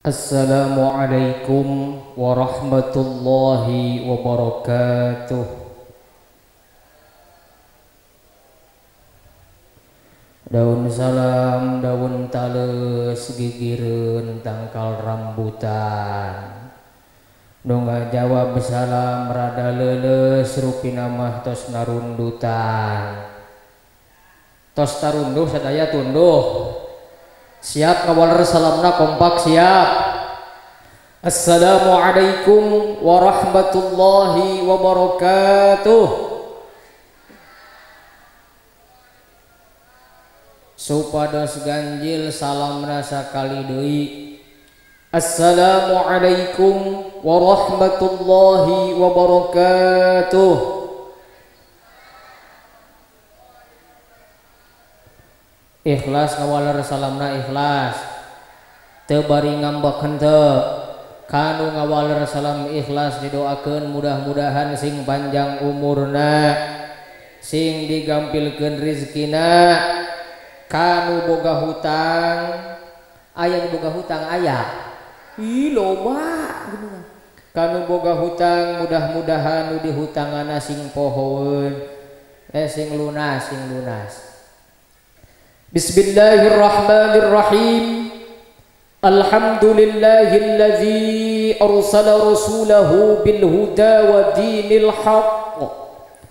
Assalamualaikum warahmatullahi wabarakatuh. Daun salam, daun tales, gigireun tangkal rambutan. Nu ngajawab salam rada leuleus rupina mah tos narundutan. Tos tarunduh sadaya tunduh. Siap kawaler salamna kompak siap. Assalamualaikum warahmatullahi wabarakatuh. Supados ganjil salamna sakali deui. Assalamualaikum warahmatullahi wabarakatuh. Ikhlas ngawaler salamna ikhlas. Teu bari ngambek henteu. Kanu ngawaler salam ikhlas didoakeun mudah-mudahan sing panjang umurna, sing digampilkeun rezekina. Kanu boga hutang, aya boga hutang aya. Ih loba geuning. Kanu boga hutang mudah-mudahan nu dihutangana sing pohoeun, sing lunas, sing lunas. Bismillahirrahmanirrahim. Alhamdulillahilladzi arsala rasulahu bil huda wa dinil haqq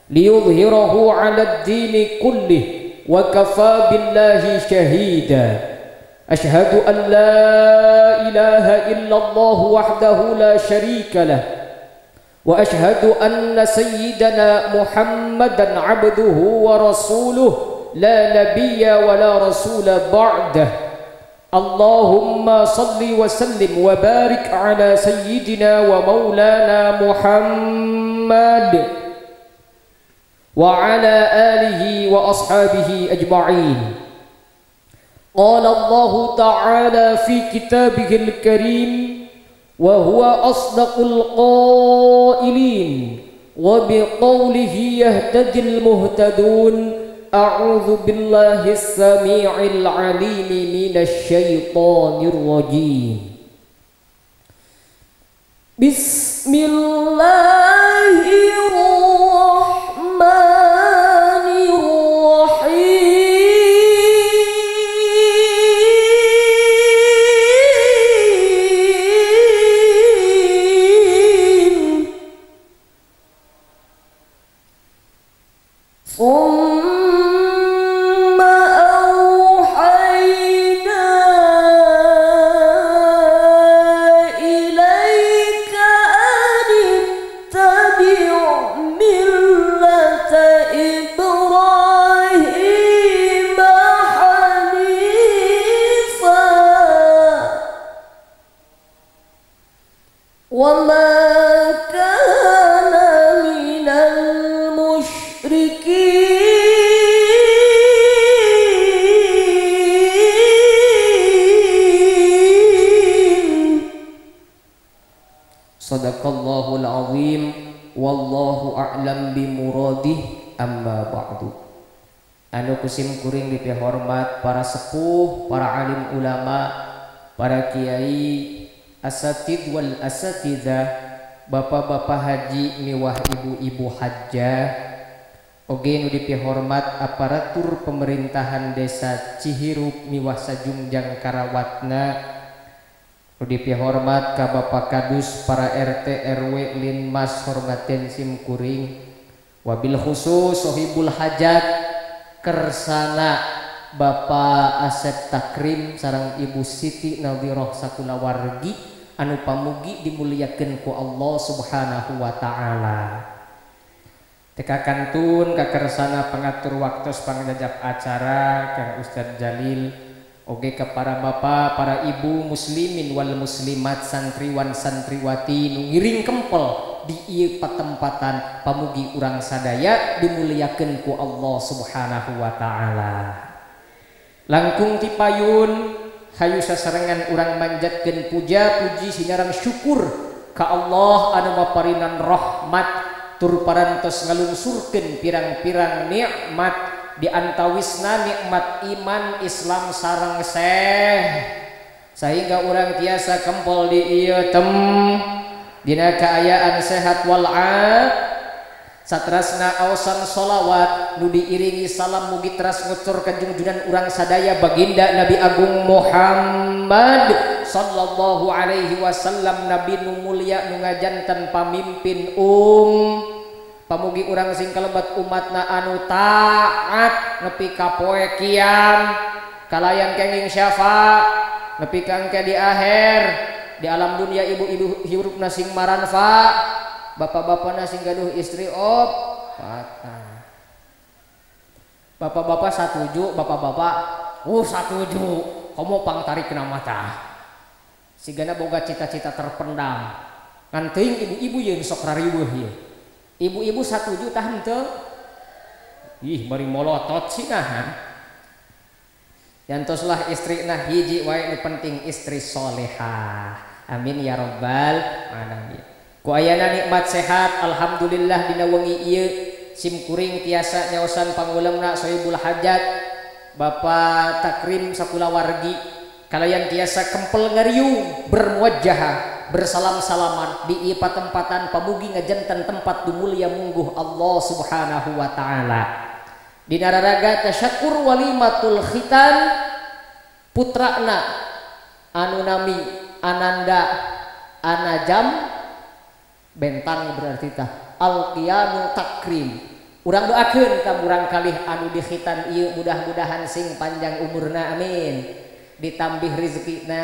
liyudhhirahu 'alad dini kullih wa kafa billahi shahida. Ashhadu an la ilaha illallah wahdahu la syarika lah wa ashhadu anna sayyidana Muhammadan 'abduhu wa rasuluh la nabiyya wa la rasula ba'dah. Allahumma salli wa sallim wa barik ala sayyidina wa maulana Muhammad wa ala alihi wa ashabihi ajma'in. Qala Allah ta'ala fi kitabihil karim wa huwa asdaqul qailin wa biqawlihi yahtadil muhtadun. A'udzu billahi as-sami'il 'alim minasy syaithanir rajim. Bismillahirrahmanirrahim. Sadaqallahul azim. Wallahu a'lam bimuradih. Amma ba'du. Anu kusim kuring dipihormat para sepuh, para alim ulama, para kiai, asatid wal asatidzah, bapak-bapak haji miwah ibu-ibu hajjah, oge nu dipihormat aparatur pemerintahan desa Cihirup miwah sajungjang karawatna, nu dipihormat ka Bapak Kadus, para RT RW Linmas hormaten sim kuring, wabil khusus sohibul hajat kersana Bapak Asep Takrim sareng Ibu Siti Nadhirah sakulawargi anu pamugi dimuliakeun ku Allah Subhanahu wa taala. Teka kantun kakersana pengatur waktos pangjajab acara Kang Ustadz Jalil, oge ka para bapak, para ibu muslimin wal muslimat, santriwan santriwati nu ngiring kempel di ieu patempatan pamugi urang sadaya dimuliakeun ku Allah Subhanahu wa taala. Langkung ti payun hayu sasarengan urang manjatkeun puja puji sinarang syukur ka Allah anu maparinan rahmat tur parantos ngalungsurkeun pirang-pirang nikmat di antawisna nikmat iman Islam sareng sehingga orang tiasa kempol di ieu dina kaayaan sehat wal'af satrasna aosan sholawat nu diiringi salam mugi teras ngucur ka junjunan urang sadaya baginda Nabi Agung Muhammad sallallahu alaihi wasallam, nabi nu mulia nu ngajanten pamimpin pamugi urang sing kalebat umatna anu taat nepi ka poe kiam kalayan kenging syafa nepi ka engke di akhir di alam dunia ibu-ibu hirupna sing maranfa bapak-bapak nasi gaduh istri bapak-bapak satuju bapak-bapak satuju kamu pang tarik kena mata sigana boga cita-cita terpendam ngan teuing ibu-ibu yeun sok rariweuh ye ibu-ibu satuju tah henteu ih bari molotot sinahan yantoslah istrina hiji wae nu penting istri solehah amin ya rabbal alamin. Ku ayana nikmat sehat alhamdulillah dina wengi ieu sim kuring tiasa nyaosan pangulemna Sohibul Hajat Bapak Takrim sakulawargi kalayan tiasa kempel ngariung bermuwajjah bersalam-salaman di ieu patempatan pamugi ngajanten tempat dumulia mungguh Allah Subhanahu wa taala. Dina raraga tasyakur walimatul khitan putrana anu nami Ananda Anajam bentang berarti tah al-qiyamul takrim urang doakeun ka urang kalih anu dikhitan ieu mudah-mudahan sing panjang umurna amin ditambih rezekina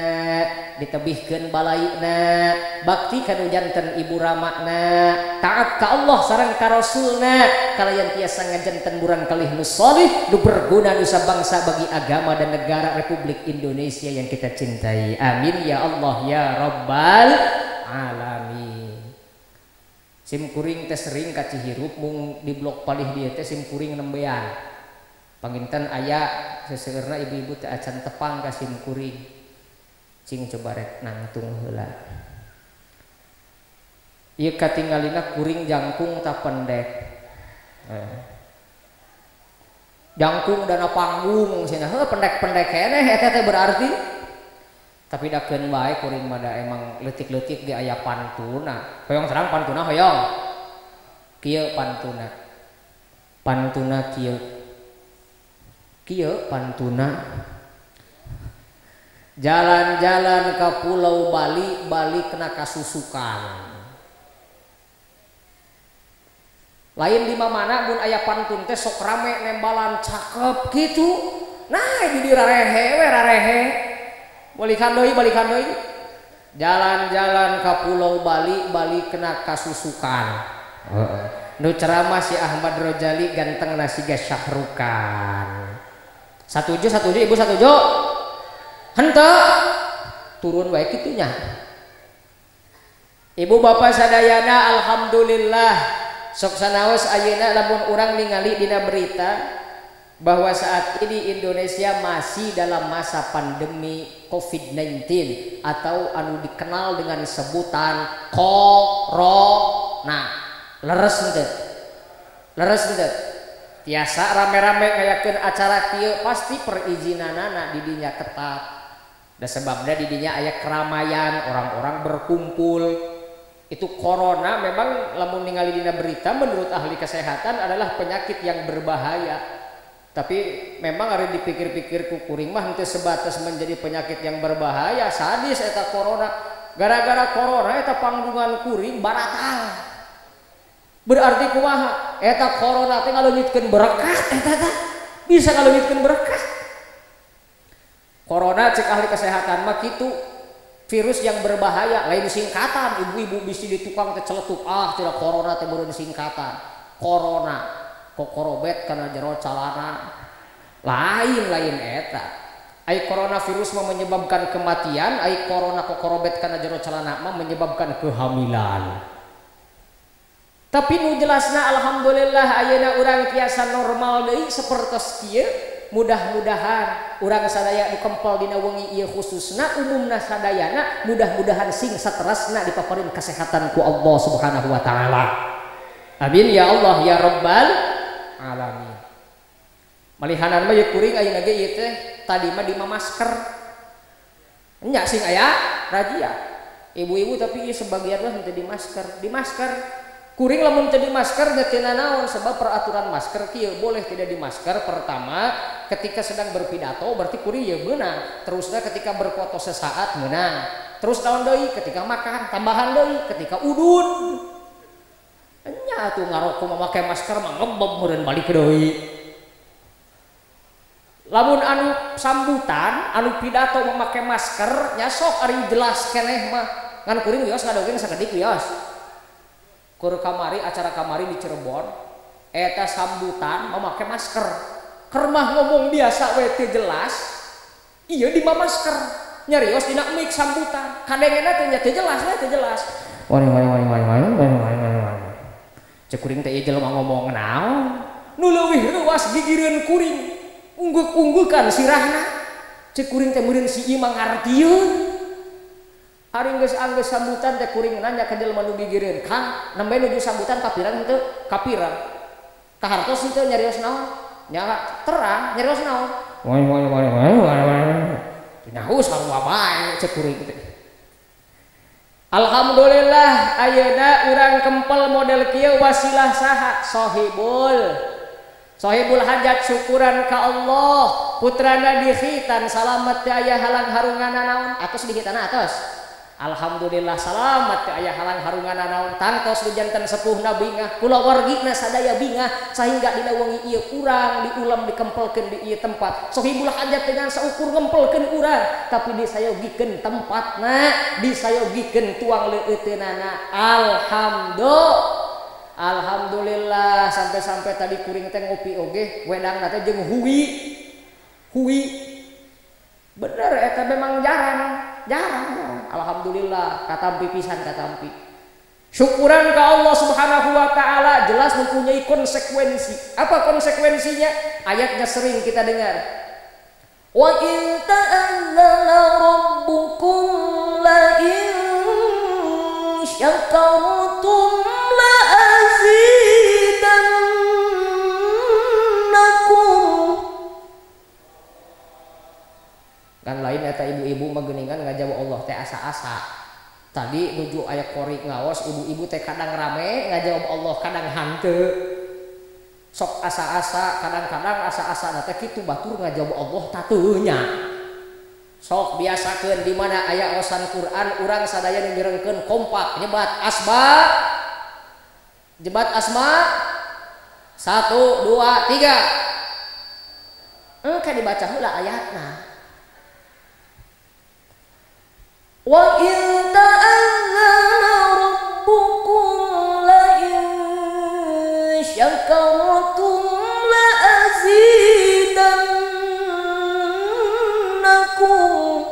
ditebihkeun balaina bakti kanu janten ibu ramakna taat ka Allah sareng ka rasulna kalayan tiasa ngajanten urang kalih nu shalih nu berguna nu sabangsa bagi agama dan negara Republik Indonesia yang kita cintai amin ya Allah ya rabbal alamin. Sim kuring teh sering ka Cihirup mung di blok palih dieu teh sim kuring nembean. Panginten aya seseueurna ibu-ibu teh acan tepang ka sim kuring. Cing coba rek nangtung heula. Ieu katingalina kuring jangkung ta pendek. Jangkung dana panggung cenah heuh pendek-pendek keneh eta teh berarti tapi dakeun bae kuring mah da emang leutik-leutik di aya pantuna. Hoyong terang pantuna hoyong. Kieu pantuna. Pantuna kieu. Kieu pantuna. Jalan-jalan ke Pulau Bali, Bali kena kasusukan. Lain di mana mun aya pantun teh sok rame nembalan cakep gitu. Nah, di rarehe we rarehe. Balikan doi jalan-jalan ke Pulau Bali, Bali kena kasusukan. Nu ceramah si Ahmad Rojali ganteng nasiga Syahrukan. Satuju ibu satuju. Henteu turun wae kitunya. Ibu bapak sadayana alhamdulillah sok sanaos ayeuna lamun urang ningali dina berita bahwa saat ini Indonesia masih dalam masa pandemi COVID-19 atau anu dikenal dengan sebutan corona. Leres henteu tiasa rame-rame ngayakeun acara kieu pasti perizinanana di dinya ketat. Da sebabna di dinya aya keramaian, orang-orang berkumpul. Itu corona memang lamun ningali dina berita menurut ahli kesehatan adalah penyakit yang berbahaya. Tapi memang hari dipikir-pikir ku kuring mah henteu sebatas menjadi penyakit yang berbahaya, sadis eta corona. Gara-gara corona eta pangdungan kuring baratang. Berarti kumaha? Eta corona teh ngaleungitkeun berkah eta teh. Bisa ngaleungitkeun berkah. Corona cek ahli kesehatan mah kitu virus yang berbahaya, lain singkatan. Ibu-ibu bisi di tukang teh celetuk, tidak corona teh beureun singkatan. Corona kokorobet karena jero calana lain eta ai coronavirus mah menyebabkan kematian, ai corona kokorobet karena jero calana mah menyebabkan kehamilan. Tapi nu jelasna alhamdulillah ayeuna urang tiasa normal deui sapertos kieu. Mudah-mudahan urang sadaya nu kempel dina wengi ieu khususna umumna sadayana mudah-mudahan sing saterasna dipaparin kesehatan ku Allah Subhanahu wa taala. Amin ya Allah ya rabbal alamin. Malihanan mah kuring ayeuna ge ieu teh tadi mah di masker. Nya sing aya razia. Ibu-ibu tapi ieu sebagian mah henteu di masker. Kuring lamun teu di masker teu naon sebab peraturan masker kieu boleh tidak di masker pertama ketika sedang berpidato berarti kuring ya beunang. Terusna ketika berfoto sesaat meunang. Terus naon deui ketika makan tambahan deui ketika udun. Nya atuh ngaroko memakai masker mah ngebeb meureun balik deui. Lamun anu sambutan anu pidato memakai masker nya sok ari jelas keneh mah ngan kuring wios ngadogeng sakedik wios kur kamari acara kamari di Cirebon eta sambutan memakai masker keur mah ngomong biasa we teu jelas ieu di masker nyarios dina mik sambutan kadengena teh nya teu jelas we teu jelas wani cek kuring teh ieu jelema ngomong naon nu leuwih ruas gigireun kuring ungguk-unggukan sirahna cek kuring teh meureun si ieu mangartieun ari geus anggeus sambutan teh kuring nanya ka jelema nu gigireun Kang nembe nuju sambutan kapirang henteu kapirang kahartos henteu nyarios naon nya terang nyarios naon nyaho sarua bae cek kuring teh alhamdulillah ayeuna urang kempel model kieu wasilah saha Sohibul hajat syukuran ka Allah putrana dikhitan salamet teu aya halang harungana naon atos dikitana atos alhamdulillah salamet teu aya halang harungana naon tangtos di janten sepuhna bingah kulawargina sadaya bingah sehingga dina wengi ieu urang diulam dikempelkeun di ieu tempat sohibul hajat dengan saukur ngempelkeun urang tapi disayogikeun tempatna disayogikeun tuang leuteunana Alhamdulillah sampai tadi kuring teh ngopi oge wedang teh jeung hui bener eta memang jarang alhamdulillah katampi pisan katampi syukuran ka Allah Subhanahu wa taala jelas mempunyai konsekuensi apa konsekuensinya ayatnya sering kita dengar wa in ta'allana rabbukum la in syakartum kan lain eta ibu-ibu mageningan ngajawab Allah teh asa-asa tadi nuju aya kori ngaos ibu-ibu teh kadang rame ngajawab Allah kadang hanteu sok asa-asa kadang-kadang asa-asa teh kitu batur ngajawab Allah tatunya sok biasakeun di mana aya osan Quran urang sadaya nu mirengkeun kompak nyebat asma 1 2 3 engke dibaca heula ayatna wa in ta'allana rabbukum la in syakartum la azidannakum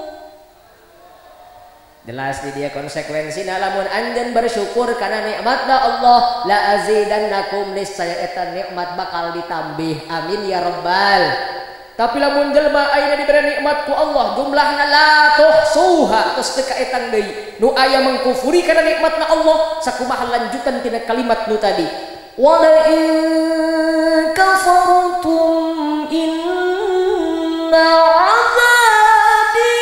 jelas di dia konsekuensi lamun anjeun bersyukur karena nikmatna Allah la azidannakum niscaya eta nikmat bakal ditambih amin ya rabbal. Tapi lamun jelema ayeuna diberi nikmat ku Allah jumlahna la tuhsuha tos teu kaetan deui nu aya mengkufuri kana nikmatna Allah sakumaha lanjutan tina kalimat nu tadi wala in kafartum inna azabi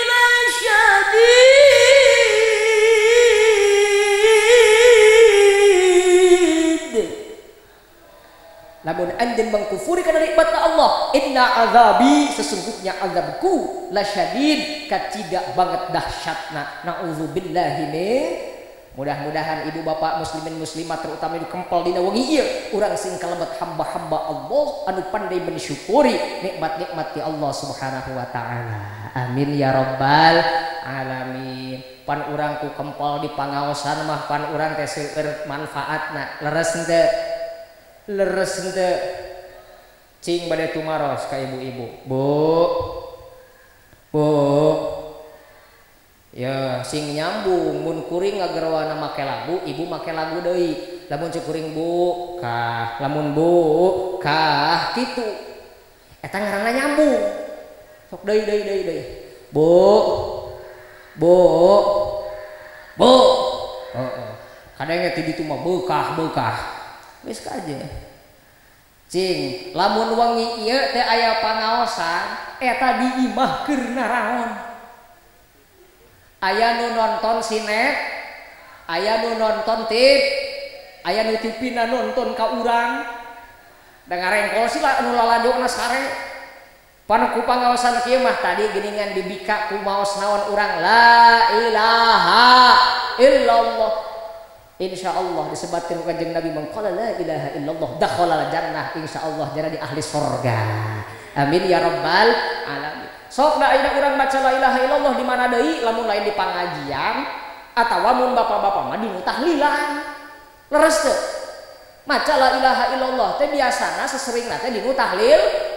lasyadid lamun anjeun mengkufuri kana nikmatna Allah inna azabi sesungguhnya azabku lasyadid katidak banget dahsyatna naudzubillahi min mudah-mudahan ibu bapak muslimin muslimat terutama di kempel dina wengi ieu urang sing kalebet hamba-hamba Allah anu pandai mensyukuri nikmat-nikmat ti Allah Subhanahu wa taala amin ya rabbal alamin pan urang ku kempel di pangaosan mah pan urang teh seueur manfaatna leres henteu cing bade tumaros ka ibu-ibu bu ya sing nyambung mun kuring ngagerwana make lagu ibu make lagu deui lamun cik kuring bu kah lamun bu kah kitu eta ngaranna nyambung sok deui bu heeh kadang ti ditu mah beukah wis ka aja cing lamun wangi ieu teh aya pangaosan eta diimah keur naraon aya nu nonton sinet, aya nu nonton tip, aya nu tipina nonton ka urang. Da ngarengkol sila anu laladokna sare. Pan ku pangaosan kieu mah tadi geuningan dibika ku maos naon urang la ilaha illallah. Insyaallah disebutkeun ku Kanjeng Nabi mangqala la ilaha illallah dakhalal jannah insyaallah jadi ahli surga. Amin ya rabbal alamin. Sok da ayeuna urang maca la ilaha illallah di mana deui lamun lain di pangajian atawa mun bapak-bapak mah di tahlilan. Leres teu? Maca la ilaha illallah teh biasana seseringna teh di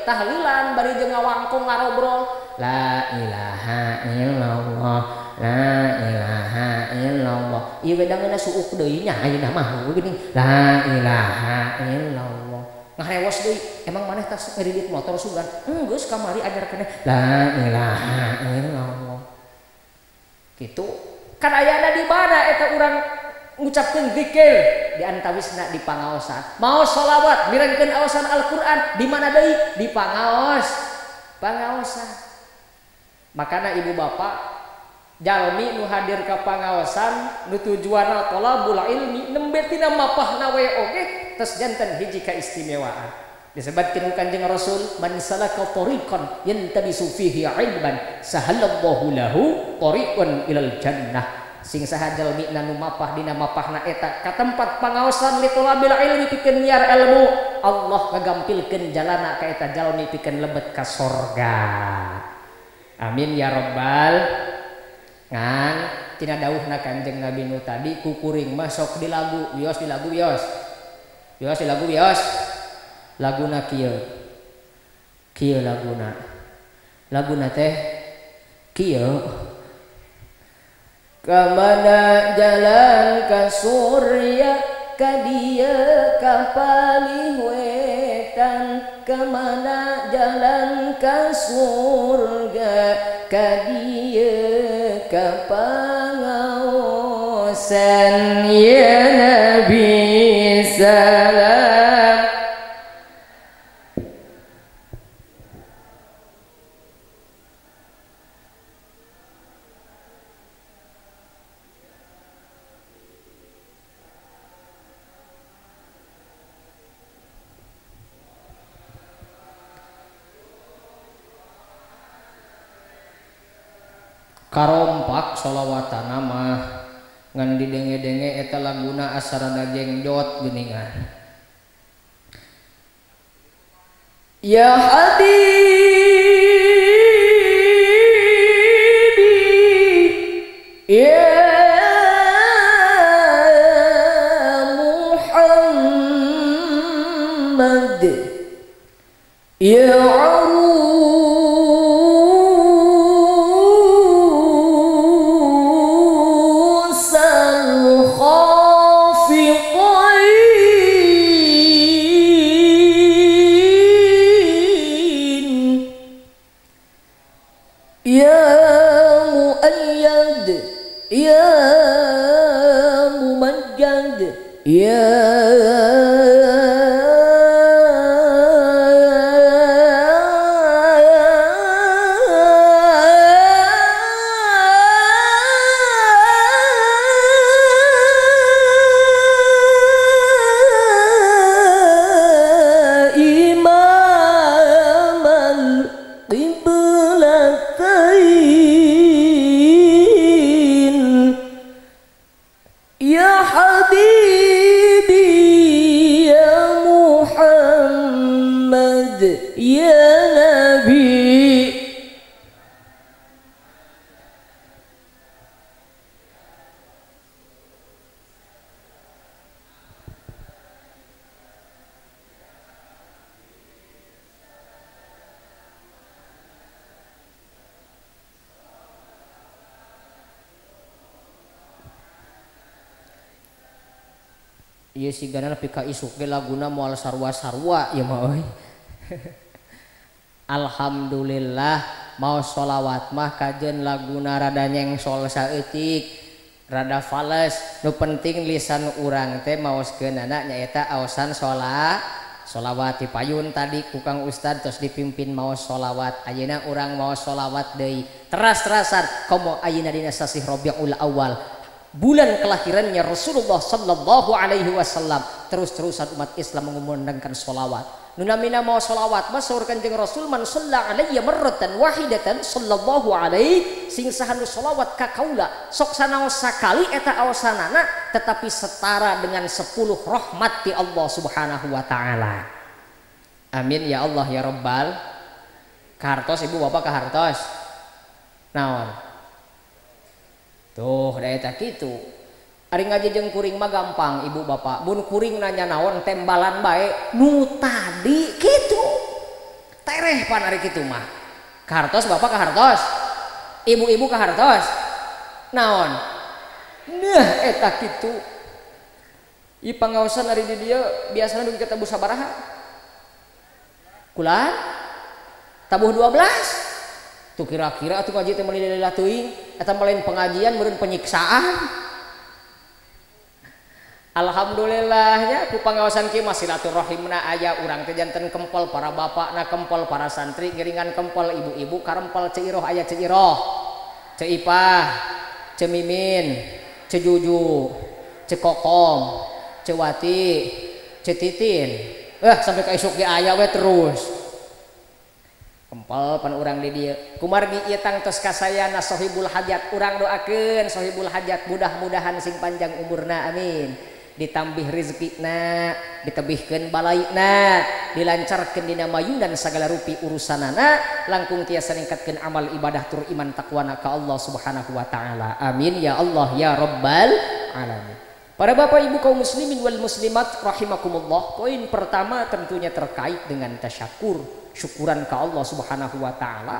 tahlilan bari jeung ngawangkung ngarobrol la ilaha illallah la ilaha illallah. Ieu wedangeunna suuk deui nya ayeuna mah geuning la ilaha illallah. Ngarewas deui emang maneh tas ngridit motor sugan geus kamari ajarkeun la ilaha illallah. Kitu kan ayana di mana eta urang ngucapkeun zikir di antawisna di pangaosan maos sholawat mirengkeun aosan Al-Qur'an di mana deui di pangaosan. Makana ibu bapak jalmi nu hadir ka pangaosan nu tujuanna thalabul ilmi nembe tina mapahna we oge tos janten hiji kaistimewaan. Disebutkeun Kanjeng Rasul man salaka tariqan yantabisu fihi ilman sahalallahu lahu tariqan ilal jannah. Sing saha jalmi nu mapah dina mapahna eta ka tempat pangaosan li talabil ilmi pikeun nyiar ilmu Allah ngagampilkeun jalana ka eta jalmi pikeun lebet ka sorga. Amin ya rabbal ngan tina dawuhna Kanjeng Nabi nu tadi kukuring mah sok di lagu wios di lagu wios di lagu wios laguna kieu laguna teh kieu kamana jalan ka surya ka dieu ka palih wetan kamana jalan ka surga ka dieu ka pangaosan ya Nabi salam. Karompak sholawatana mah ngan didenge-denge eta laguna asarada jengjot geuningan ya habibi ya Muhammad ya ieu sigana nepi ka isuk ge laguna moal sarua-sarua ya mah euy. Alhamdulillah maos sholawat mah kajeun laguna rada nyengsol saeutik rada fales nu penting lisan urang teh maoskeunana nyaeta aosan sholawat dipayun tadi kukang Ustad terus dipimpin mau sholawat ayeuna urang mau sholawat deui teras-terasan komo ayeuna dina sasih Rabiul Awal bulan kelahirannya Rasulullah sallallahu alaihi wasallam terus-terusan umat Islam mengumandangkan sholawat nunamina mau sholawat masur kanjeng Rasul man shalla alayya marratan wahidatan sallallahu alaihi sing sahanu sholawat ka kaula sok sanaos sakali eta aosanana tetapi setara dengan 10 rahmat ti Allah subhanahu wa ta'ala amin ya Allah ya Rabbal kahartos ibu bapak kahartos naon tuh da eta kitu ari ngaji jeung kuring mah gampang ibu bapak mun kuring nanya naon tembalan bae nu tadi kitu tereh pan ari kitu mah kahartos bapak kahartos ibu-ibu kahartos naon nah eta kitu ieu pangaosan ari di dieu biasana dugi tabuh sabaraha kulan tabuh 12 tuh kira-kira atuh ngaji teh meuli lila teuing eta lain pengajian meureun penyiksaan. Alhamdulillahnya ku pangaosan kieu mah silaturahimna aya urang teh janten kempel para bapakna kempel para santri ngiringan kempel ibu-ibu karempel ceiroh aya ceiroh ceipah cemimin cejuju cekokom cewati cetitin sampai ka isuk ge aya we terus kempel pan urang di dieu kumargi ieu tang tos kasayana sahibul hajat urang doakeun sahibul hajat mudah-mudahan sing panjang umurna amin ditambih rezekina ditebihkeun balaina dilancarkeun dina mayunan sagala rupi urusanana langkung tiasa ningkatkeun amal ibadah tur iman takwana ka Allah subhanahu wa ta'ala amin ya Allah ya Rabbal alamin. Para bapak ibu kaum muslimin wal muslimat rahimakumullah poin pertama tentunya terkait dengan tasyakur syukuran ka Allah subhanahu wa ta'ala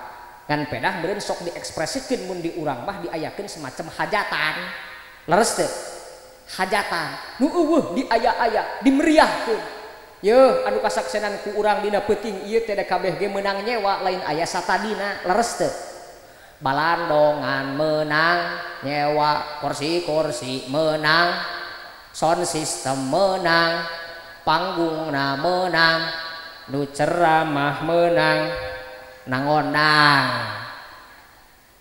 ngan pedah meureun sok diekspresikeun mun di urang mah diayakeun semacam hajatan leres teu hajatan nu eueuh diaya-aya dimeriahkeun yeuh anu kasaksenan ku urang dina peuting ieu teh da kabeh ge meunang nyewa lain aya satadina leres teu balandongan meunang nyewa kursi-kursi meunang sound system meunang panggungna meunang nu ceramah meunang nangondang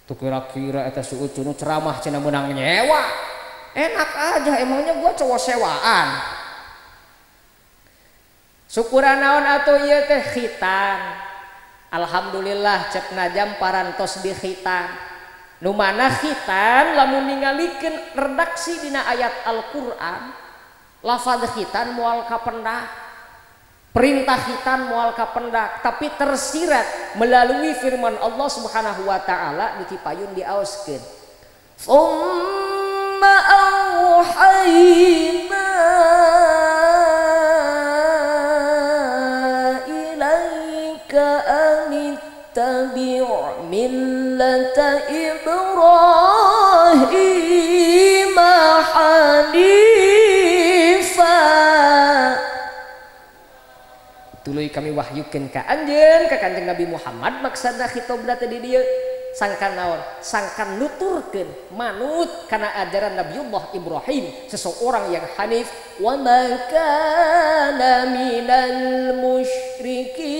tuh kira-kira eta suucu nu ceramah cenah meunang nyewa enak aja emangnya gua cowok sewaan syukuran naon atuh ieu teh khitan alhamdulillah cek najam parantos di khitan nu mana khitan lamun ningalikeun redaksi dina ayat Al-Qur'an lafaz khitan moal kapendak perintah khitan moal kapendak tapi tersirat melalui firman Allah subhanahu wa ta'ala ditipayun diaoskeun أوحينا إليك أن اتبع ملة إبراهيم حنيفا tuluy kami wahyukeun ka anjeun ka kanjeng Nabi Muhammad maksudna khitobna teh di dieu sangkan naon sangkan nuturkeun manut kana ajaran Nabiullah Ibrahim seseorang yang hanif wa ma kana minal musyrikin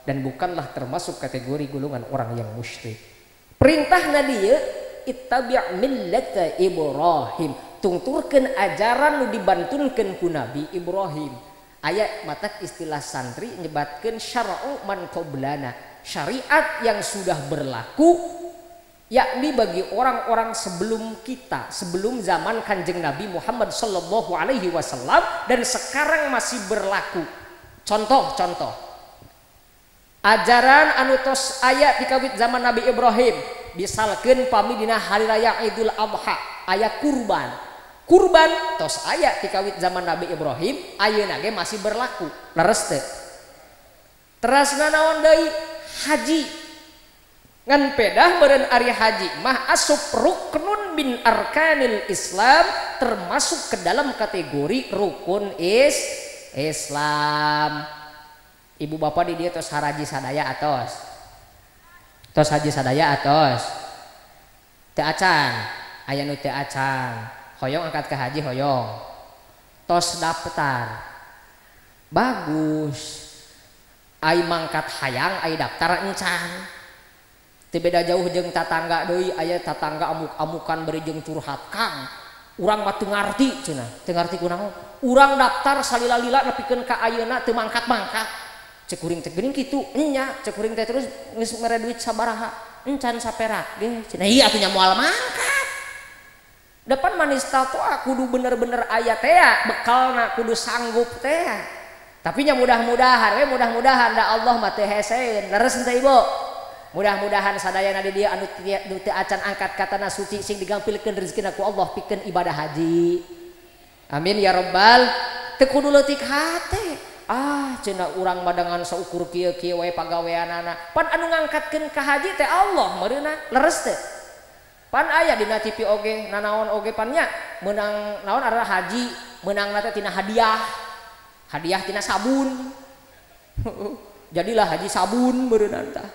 dan bukanlah termasuk kategori golongan orang yang musyrik perintahna dieu ittabi' millata Ibrahim tungturkeun ajaran nu dibantulkeun ku Nabi Ibrahim aya matak istilah santri nyebatkeun syara'u man qablana syariat yang sudah berlaku yakni bagi orang-orang sebelum kita sebelum zaman kanjeng Nabi Muhammad sallallahu alaihi wasallam dan sekarang masih berlaku contoh ajaran anu tos aya di kawit zaman Nabi Ibrahim misalkeun pami dina hari raya Idul Adha aya kurban tos aya ti kawit zaman Nabi Ibrahim ayeuna ge masih berlaku leres teu terasna naon deui haji ngan pedah beureun ari haji mah asup ruknun min arkanil Islam termasuk ke dalam kategori rukun Islam ibu bapak di dieu tos haraji sadaya atos tos haji sadaya atos teu acan, aya nu teu acan. Hoyong angkat ke haji hoyong. Tos daftar. Bagus. Ai mangkat hayang ai daftar encan. Teu beda jauh jeung tatangga deui, aya tatangga amuk-amukan beri jeung curhat, Kang. Urang mah teu ngarti cenah, teu ngarti kunaon. Urang daftar salila-lila nepikeun ka ayeuna teu mangkat-mangkat. Cek kuring teh geuning kitu, enya, cek kuring teh terus geus mere duit sabaraha? Encan saperak ge. Cenah ieu atuh nya moal mangkat. Depan manis tato kudu bener-bener aya teh bekalna kudu sanggup teh. Tapi nya mudah-mudahan da Allah mah teu heseun. Leres teh Ibu. Mudah-mudahan sadayana di dia anu teu acan angkat katana suci sing digampilkeun rezekina ku Allah pikeun ibadah haji. Amin ya rabbal. Teu kudu leutik hate. Cenah urang mah dengan saukur kieu-kieu wae pagaweanana. Pan anu ngangkatkeun ka haji teh Allah meureunna. Leres teh. Pan aya dina TV oge nanaon oge pan nya meunang naon adalah haji meunangna teh tina hadiah. Hadiah tina sabun. Jadilah haji sabun meureunna tah.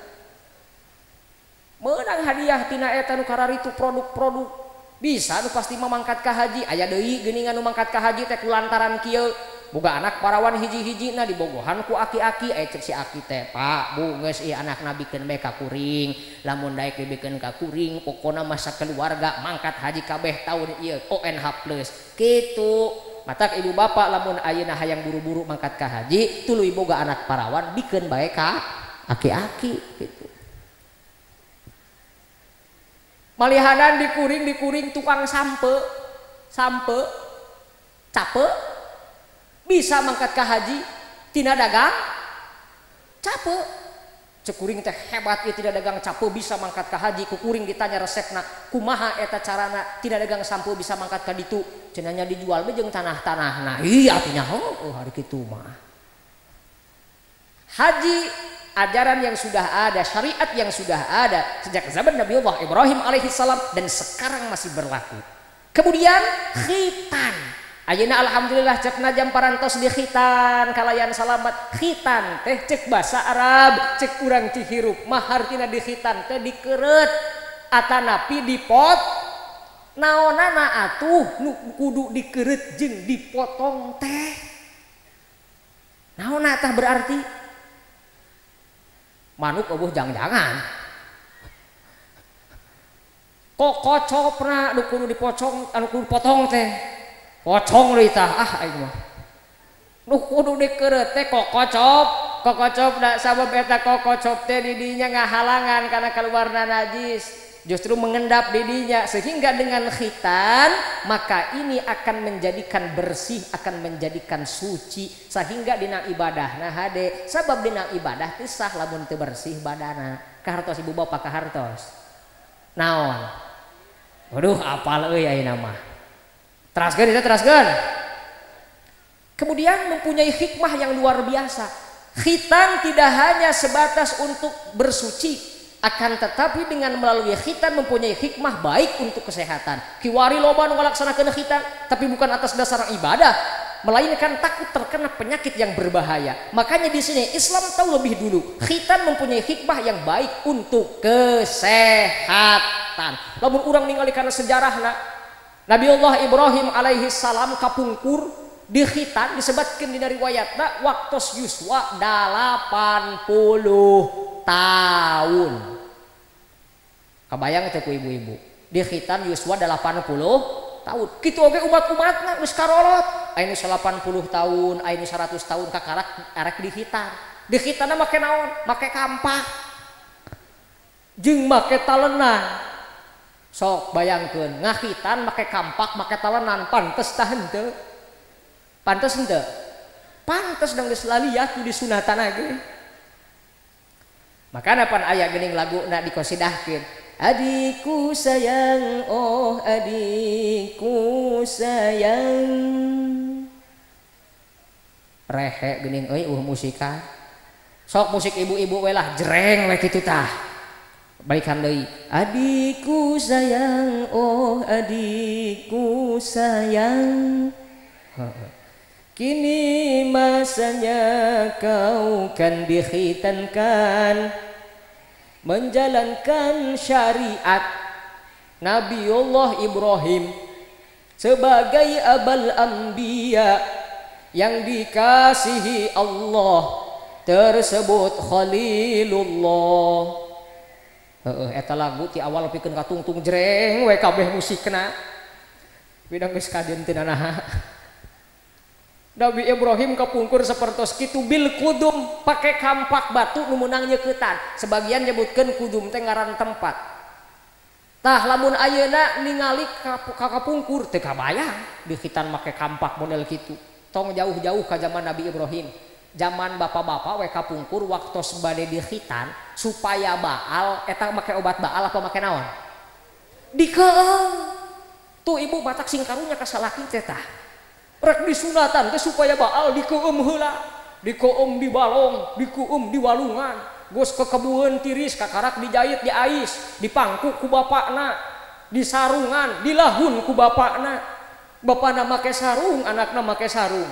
Menang hadiah tina eta nu kararitu produk-produk bisa nu pasti mangkat ka haji. Aya deui geuningan nu mangkat ka haji teh kulantaran kieu boga anak parawan hiji-hijina dibogohan ku aki-aki. Cek si aki teh, Pak Bu geus ieu anakna bikeun bae ka kuring, lamun daek dibikeun ka kuring pokona masa keluarga mangkat haji kabeh taun ieu ONH plus kitu. Matak ibu bapak lamun ayeuna hayang buru-buru mangkat ka haji tuluy boga anak parawan bikeun bae ka aki-aki gitu. Malihanan dikuring tukang sampe cape bisa mangkat ka haji tina dagang cape. Cek kuring teh hebat ieu tina dagang cape bisa mangkat ka haji. Ku kuring ditanya resepna kumaha eta carana tina dagang sampe bisa mangkat ka ditu. Cenah nya dijual we jeung tanah-tanahna. Iya atuh nya hari kitu mah. Haji ajaran yang sudah ada, syariat yang sudah ada sejak zaman Nabiullah Ibrahim alaihissalam dan sekarang masih berlaku. Kemudian khitan. Ayeuna alhamdulillah cek najam parantos di khitan kalayan salamet. Khitan teh cek bahasa Arab, cek urang Cihirup mah hartina di khitan teh dikeureut atanapi dipot. Naonana atuh nu kudu dikeureut jeung dipotong teh. Naonna tah berarti manuk eueuh jangan-jangan kok kocopna nu kudu dipocong anu kudu potong teh pocong deui tah aing mah nu kudu dikeureut teh kok kocop da sabab eta kok kocop teh di dinya ngahalangan kana kaluarna najis justru mengendap di dinya sehingga dengan khitan maka ini akan menjadikan bersih akan menjadikan suci sehingga dina ibadah nah hade sabab dina ibadah teh sah lamun teu bersih badana kahartos ibu bapak kahartos naon waduh apal euy ayeuna mah teraskeun itu teraskeun kemudian mempunyai hikmah yang luar biasa. Khitan tidak hanya sebatas untuk bersuci akan tetapi dengan melalui khitan mempunyai hikmah baik untuk kesehatan. Kiwari loba nu ngalaksanakeun khitan tapi bukan atas dasar ibadah, melainkan takut terkena penyakit yang berbahaya. Makanya di sini Islam tahu lebih dulu. Khitan mempunyai hikmah yang baik untuk kesehatan. Lamun urang ningali kana sejarahna Nabiullah Ibrahim alaihi salam kapungkur di khitan disebutkeun dina riwayatna waktos yuswa 80 tahun. Kabayang teh ku ibu-ibu. Di khitan yuswa 80 tahun. Kitu oge umat-umatna geus karolot. Aya nu 80 tahun, aya nu 100 tahun kakarak arek di khitan. Di khitanna make naon? Make kampak. Jeung make talenan. Sok bayangkeun, ngakhitan make kampak, make talenan pantes tah henteu? Pantes henteu? Pantes dong geus laliyah di sunatan ge. Makanya pan aya geuning lagu nak dikosidahkeun. Adikku sayang, oh adikku sayang. Rehe geuning euy musika. Sok musik ibu-ibu we lah jreng we kitu tah. Balikan deui. Adikku sayang, oh adikku sayang. Kini masanya kau kan dikhitankan menjalankan syariat Nabiullah Ibrahim sebagai abal anbiya yang dikasihi Allah tersebut Khalilullah. Eta lagu ti awal pikeun katungtung jreng we kabeh musikna. Bidang geus kaden teu naha. Nabi Ibrahim kapungkur sapertos kitu bil kudum pake kampak batu nu meunang nyeuketan. Sebagian nyebutkeun kudum teh ngaran tempat. Tah lamun ayeuna ningali kapungkur teu kabayang di khitan make kampak model kitu. Tong jauh-jauh ka zaman Nabi Ibrahim. Zaman bapak-bapak we kapungkur waktos bade di khitan supaya baal eta make obat baal apa make naon? Dikeung. Tuh ibu batak sing karunya ka salaki teh tah. Rek disunatan teh supaya baal dikeum heula. Dikeum di balong, dikeum di walungan. Gos ke kebueun tiris kakarak dijahit di ais, dipangku ku bapakna, disarungan, dilahun ku bapakna. Bapakna make sarung, anakna make sarung.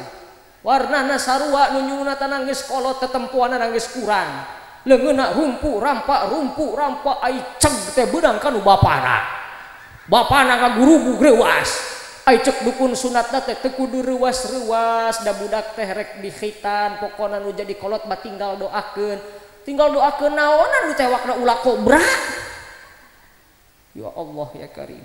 Warnana sarua nu nyunnah tanang geus kolot tetempuana geus kurang. Leungeunna rumpu rampa ai ceg teh beudang kanu bapana. Bapana ngagurubug reuwas. Ai cek dukun sunatna teh teu kudu reuwas-reuwas da budak teh rek di khitan pokona nu jadi kolot mah tinggal doakeun. Tinggal doakeun naonan nu tewakna ulah kobra. Ya Allah ya Karim.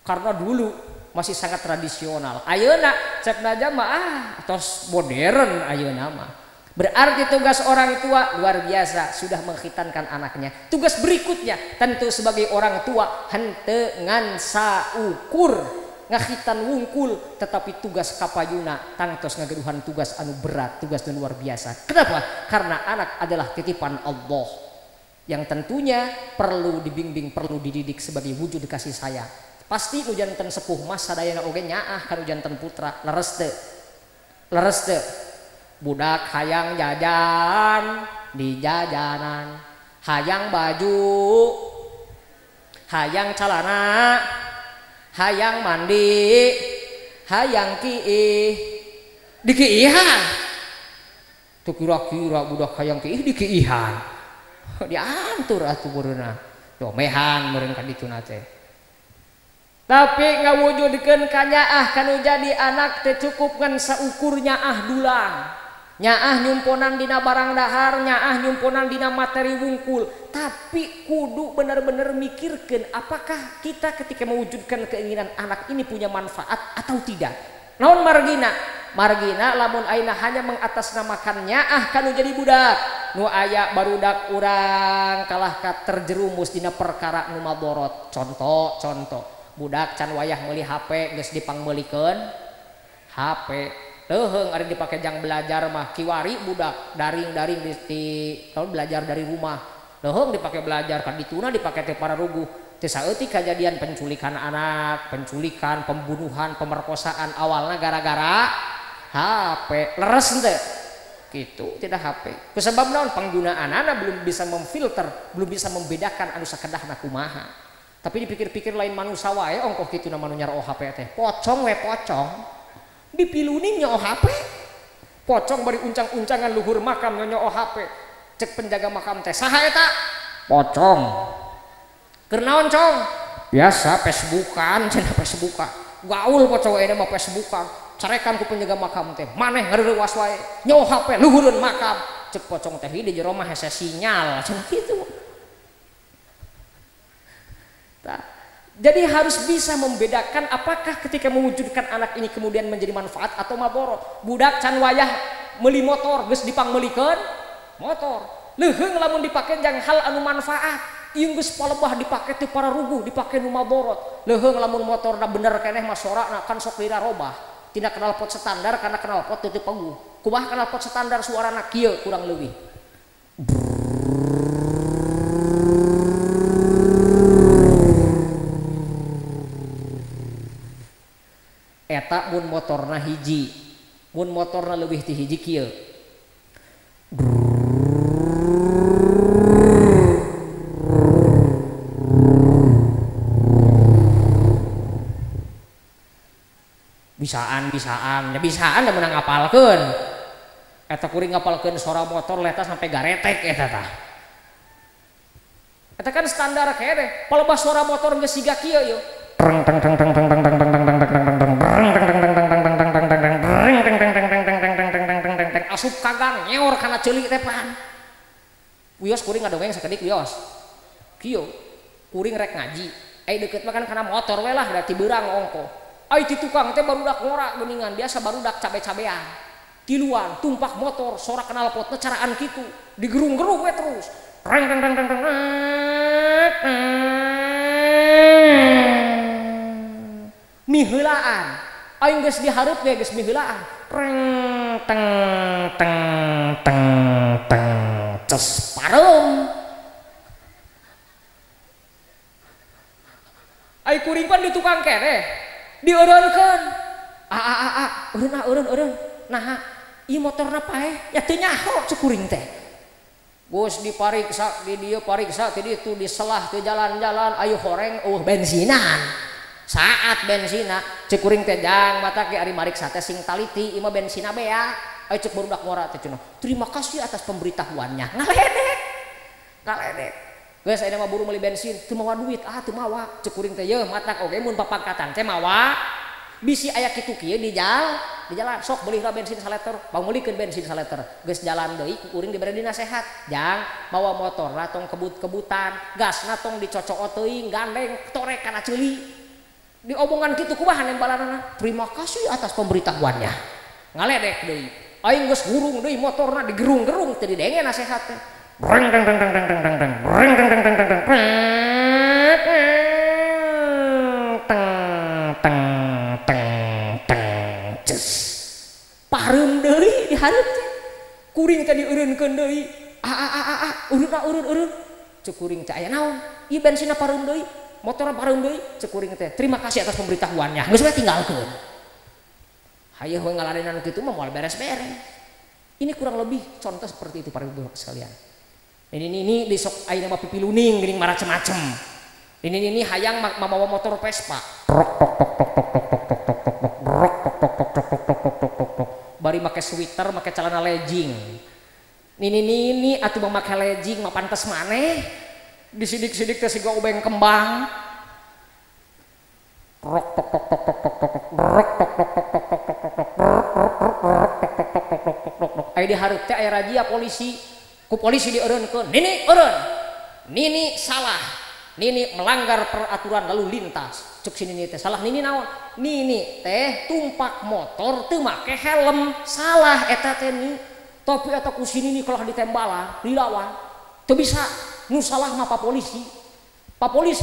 Karena dulu masih sangat tradisional. Ayeuna cek naja mah tos modern ayeuna mah. Berarti tugas orang tua luar biasa sudah mengkhitankan anaknya. Tugas berikutnya tentu sebagai orang tua henteu ngan saukur ngakhitan wungkul, tetapi tugas kapayuna tangtos ngageduhan tugas anu berat, tugas anu luar biasa. Kenapa? Karena anak adalah titipan Allah yang tentunya perlu dibimbing, perlu dididik sebagai wujud kasih sayang. Pasti nu janten sepuh mas sadayana oge nyaah kan janten putra leres teu budak hayang jajan di jajanan, hayang baju, hayang calana, hayang mandi, hayang kiih, dikiihan. Tuh kira-kira budak hayang kiih dikiihan. Diantur atuh beureuna. Domehan meureun ka ditu teh. Tapi ngawujudkeun ka nyaah kanu jadi anak teh cukup ngan saukur nyaah dulang. Nyaah nyumponan dina barang dahar, nyaah nyumponan dina materi wungkul. Tapi kudu benar-benar mikirkan apakah kita ketika mewujudkan keinginan anak ini punya manfaat atau tidak. Naon margina? Margina lamun aina hanya mengatasnamakan nyaah kanu jadi budak. Nu aya barudak urang kalah ka terjerumus dina perkara nu maborot. Contoh budak can wayah meuli HP geus dipangmeulikeun HP. Leuheung ari dipake jang belajar mah kiwari budak daring di kalau belajar dari rumah. Leuheung dipake belajar kan dituna dipake teh para ruguh. Teu saeutik kejadian penculikan anak, penculikan, pembunuhan, pemerkosaan awalnya gara-gara HP. Leres henteu? Kitu tidak HP. Kusabab naon penggunaanana belum bisa memfilter, belum bisa membedakan anu sakedahna kumaha. Tapi dipikir-pikir lain manusia wae ongkoh kitu na manu nyaro HP teh. Pocong we pocong. Dipiluni nyo HP pocong bari uncang-uncangan luhur makam nyo HP cek penjaga makam teh saha eta pocong keur naon cong biasa Facebookan cenah Facebookan gaul pocong ini mah Facebookan carekan ku penjaga makam teh maneh ngareurewas wae nyo HP luhureun makam cek pocong teh di jero mah hese sinyal cenah kitu. Jadi harus bisa membedakan apakah ketika mewujudkan anak ini kemudian menjadi manfaat atau maborot. Budak can wayah meuli motor geus dipangmeulikeun motor. Leuheung lamun dipake jang hal anu manfaat. Ieu geus palebah dipake teh para ruguh, dipake nu maborot. Leuheung lamun motorna bener keneh mah sorana kan sok dirarobah. Tidak kenal pot standar karena kenal pot teu pangguh. Kumaha kenal pot standar suarana kieu kurang leuwih. Eta mun motorna hiji, mun motorna leuwih ti hiji kieu. Bisaan nya bisaan da meunang ngapalkeun. Eta kuring ngapalkeun suara motor leta sampai garetek eta tah. Eta kan standar kene, palebas suara motor geus siga kieu yo. Asup kagang nyeor kana ceulik teh pan. Wios kuring ngadongeng sakedik wios. Kieu kuring rek ngaji. Ai deukeut mah kan kana motor we lah berarti beurang ongko. Ai ti tukang teh barudak ngora geuningan biasa barudak cabe-cabean. Tiluan tumpak motor sorak knalpot teh caraan kitu. Digerung-gerung we terus. Miheulaan aing geus dihareup ge geus miheulaan teng teng teng teng ces pareum ai kuring pan di tukang kene dieureunkeun eureun naha ieu motorna paeh ya teu nyaho cek kuring teh. Bos dipariksa di dieu pariksa ti ditu diselah teu jalan-jalan ayo horeng bensinan. Saat bensina cek kuring teh jang mata ge ari mariksa teh sing taliti ieu mah bensina bea. Ayo cek barudak ngora teh cenah. Terima kasih atas pemberitahuannya. Ngaledek. Geus aya mah buru meuli bensin teu mawa duit teu mawa. Cek kuring teh yeuh matak oge mun papangkatan teh mawa. Bisi aya kitu kieu di jalan sok beulihna bensin 1 liter panggulikeun bensin 1 liter geus jalan deui ku kuring dibere nasihat jang bawa motor tong kebut-kebutan gasna tong dicocok teuing gandeng torek kana ceuli diomongan kitu kumaha nembalanana terima kasih atas pemberitahuannya ngaledek deui aing geus gurung deui motorna digerung-gerung teu didenge nasihat teh breng deng deng deng deng deng deng breng deng deng deng deng deng pareum deui dihareup teh kuring teh dieureunkeun deui urut cek kuring teh aya naon ieu bensinna pareum deui motorna pareum deui cek kuring teh terima kasih atas pemberitahuannya geus we tinggalkeun hayeeh we ngaladenan kitu mah moal beres-beres ini kurang lebih contoh seperti itu para ibu sekalian ini disok aya mah pipi luning geuning macem-macem ini hayang mamawa motor Vespa bari make sweater make celana legging nini atuh mah make legging mah pantes maneh disidik-sidik teh siga ubeng kembang aya dihareup teh aya razia polisi ku polisi dieureunkeun nini salah nini melanggar peraturan lalu lintas cuk si nini teh salah nini naon nini teh tumpak motor teu make helm salah eta teh ni tapi eta ku si nini kalau ditembalan dilawan teu bisa nu salah mah pak polisi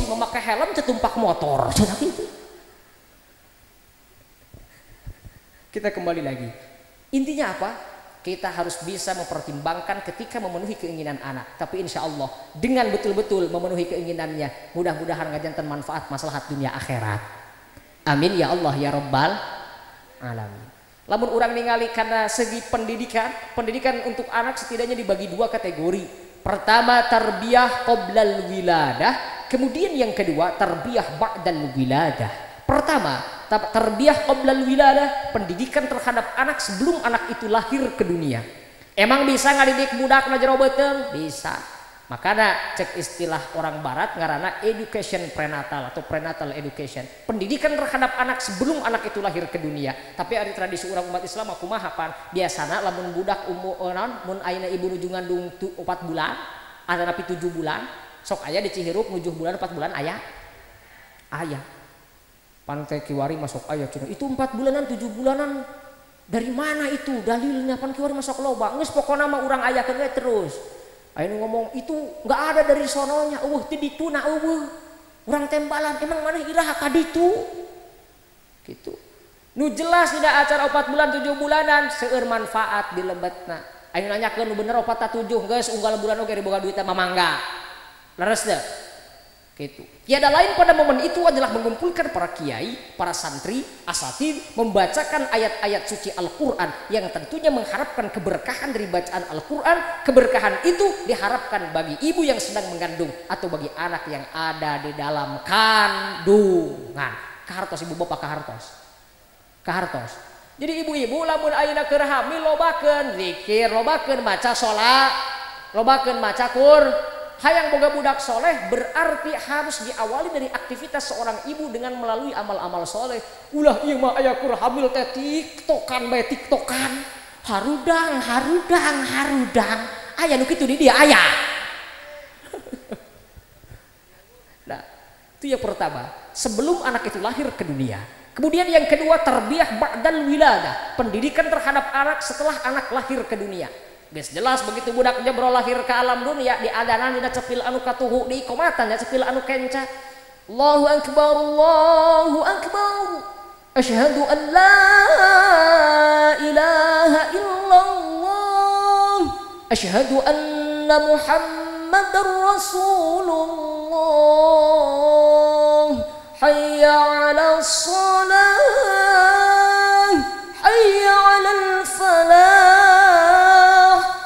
memakai helm teu tumpak motor cenah kitu kita kembali lagi intinya apa kita harus bisa mempertimbangkan ketika memenuhi keinginan anak tapi insya Allah dengan betul-betul memenuhi keinginannya mudah-mudahan ngajanten manfaat maslahat dunia akhirat amin ya Allah ya Rabbal alamin. Lamun urang ningali karena segi pendidikan untuk anak setidaknya dibagi 2 kategori. Pertama tarbiyah qoblal wiladah, kemudian yang kedua tarbiyah ba'dal wiladah. Pertama tarbiyah qoblal wiladah, pendidikan terhadap anak sebelum anak itu lahir ke dunia. Emang bisa ngadidik budak na jero beuteung? Bisa. Makanya cek istilah orang barat ngaranna education prenatal atau prenatal education, pendidikan terhadap anak sebelum anak itu lahir ke dunia. Tapi ada tradisi orang umat Islam aku mahapan biasana lamun budak umur mun ayeuna ibu nuju ngandung 4 bulan ada napi 7 bulan sok aya di Cihirup 7 bulan 4 bulan aya pantai kiwari masuk aya cenah itu 4 bulanan 7 bulanan dari mana itu dalilnya pan kiwari masuk loba geus pokona mah urang ayakeun we terus. Ayo ngomong itu nggak ada dari sononya, ti ditu na urang tembalan emang mana iraha ka ditu, gitu. Nu jelas tidak acara 4 bulan 7 bulanan seueur manfaat di lebetna. Ayo nanyakeun nu bener 4 7 geus unggal bulan oge boga duit mah mangga, leres deh, gitu. Tiada lain pada momen itu adalah mengumpulkan para kiai, para santri, asatid, membacakan ayat-ayat suci Al-Quran yang tentunya mengharapkan keberkahan dari bacaan Al-Quran. Keberkahan itu diharapkan bagi ibu yang sedang mengandung atau bagi anak yang ada di dalam kandungan. Kahartos ibu bapak kahartos. Jadi ibu-ibu lamun ayeuna keur hamil lobakeun zikir, lobakeun maca sholat, lobakeun maca Hayang boga budak soleh berarti harus diawali dari aktivitas seorang ibu dengan melalui amal-amal soleh. Ulah ieu mah aya kur hamil teh tiktokan bae tiktokan. Harudang. Aya nu kitu di dia aya. Nah, itu yang pertama, sebelum anak itu lahir ke dunia. Kemudian yang kedua, tarbiyah ba'dal wiladah, pendidikan terhadap anak setelah anak lahir ke dunia. Geus jelas begitu budak jebro lahir ke alam dunia di adanan dina cepil anu katuhu di komatan ya cepil anu kenca. Allahu akbar asyhadu an la ilaha illallah asyhadu anna muhammadar rasulullah hayya 'alas shalah hayya 'alal falah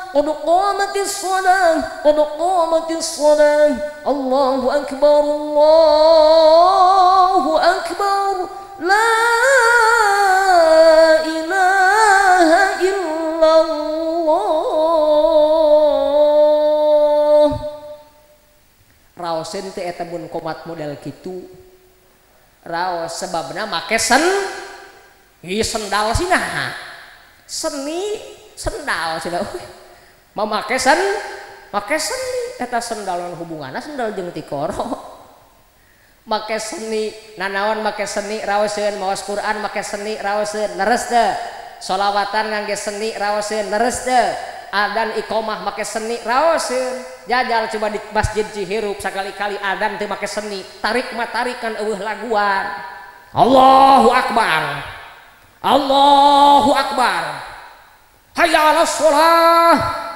qad qamatis shalah Allahu akbar la ilaha illallah. Raoseun teh eta mun komat model kitu raos sebabna make sendal cenah seni sendal cenah make seni eta sendal hubunganna sendal jeung tikoro make seni nanaon make seni raoseun maos Quran make seni raoseun leres teu sholawatan ngangge seni raoseun leres teu adzan iqomah make seni raoseun jajal coba di masjid Cihirup sakali-kali adzan teu make seni tarik mah tarikan eueuh laguan Allahu akbar hayya 'alas shalah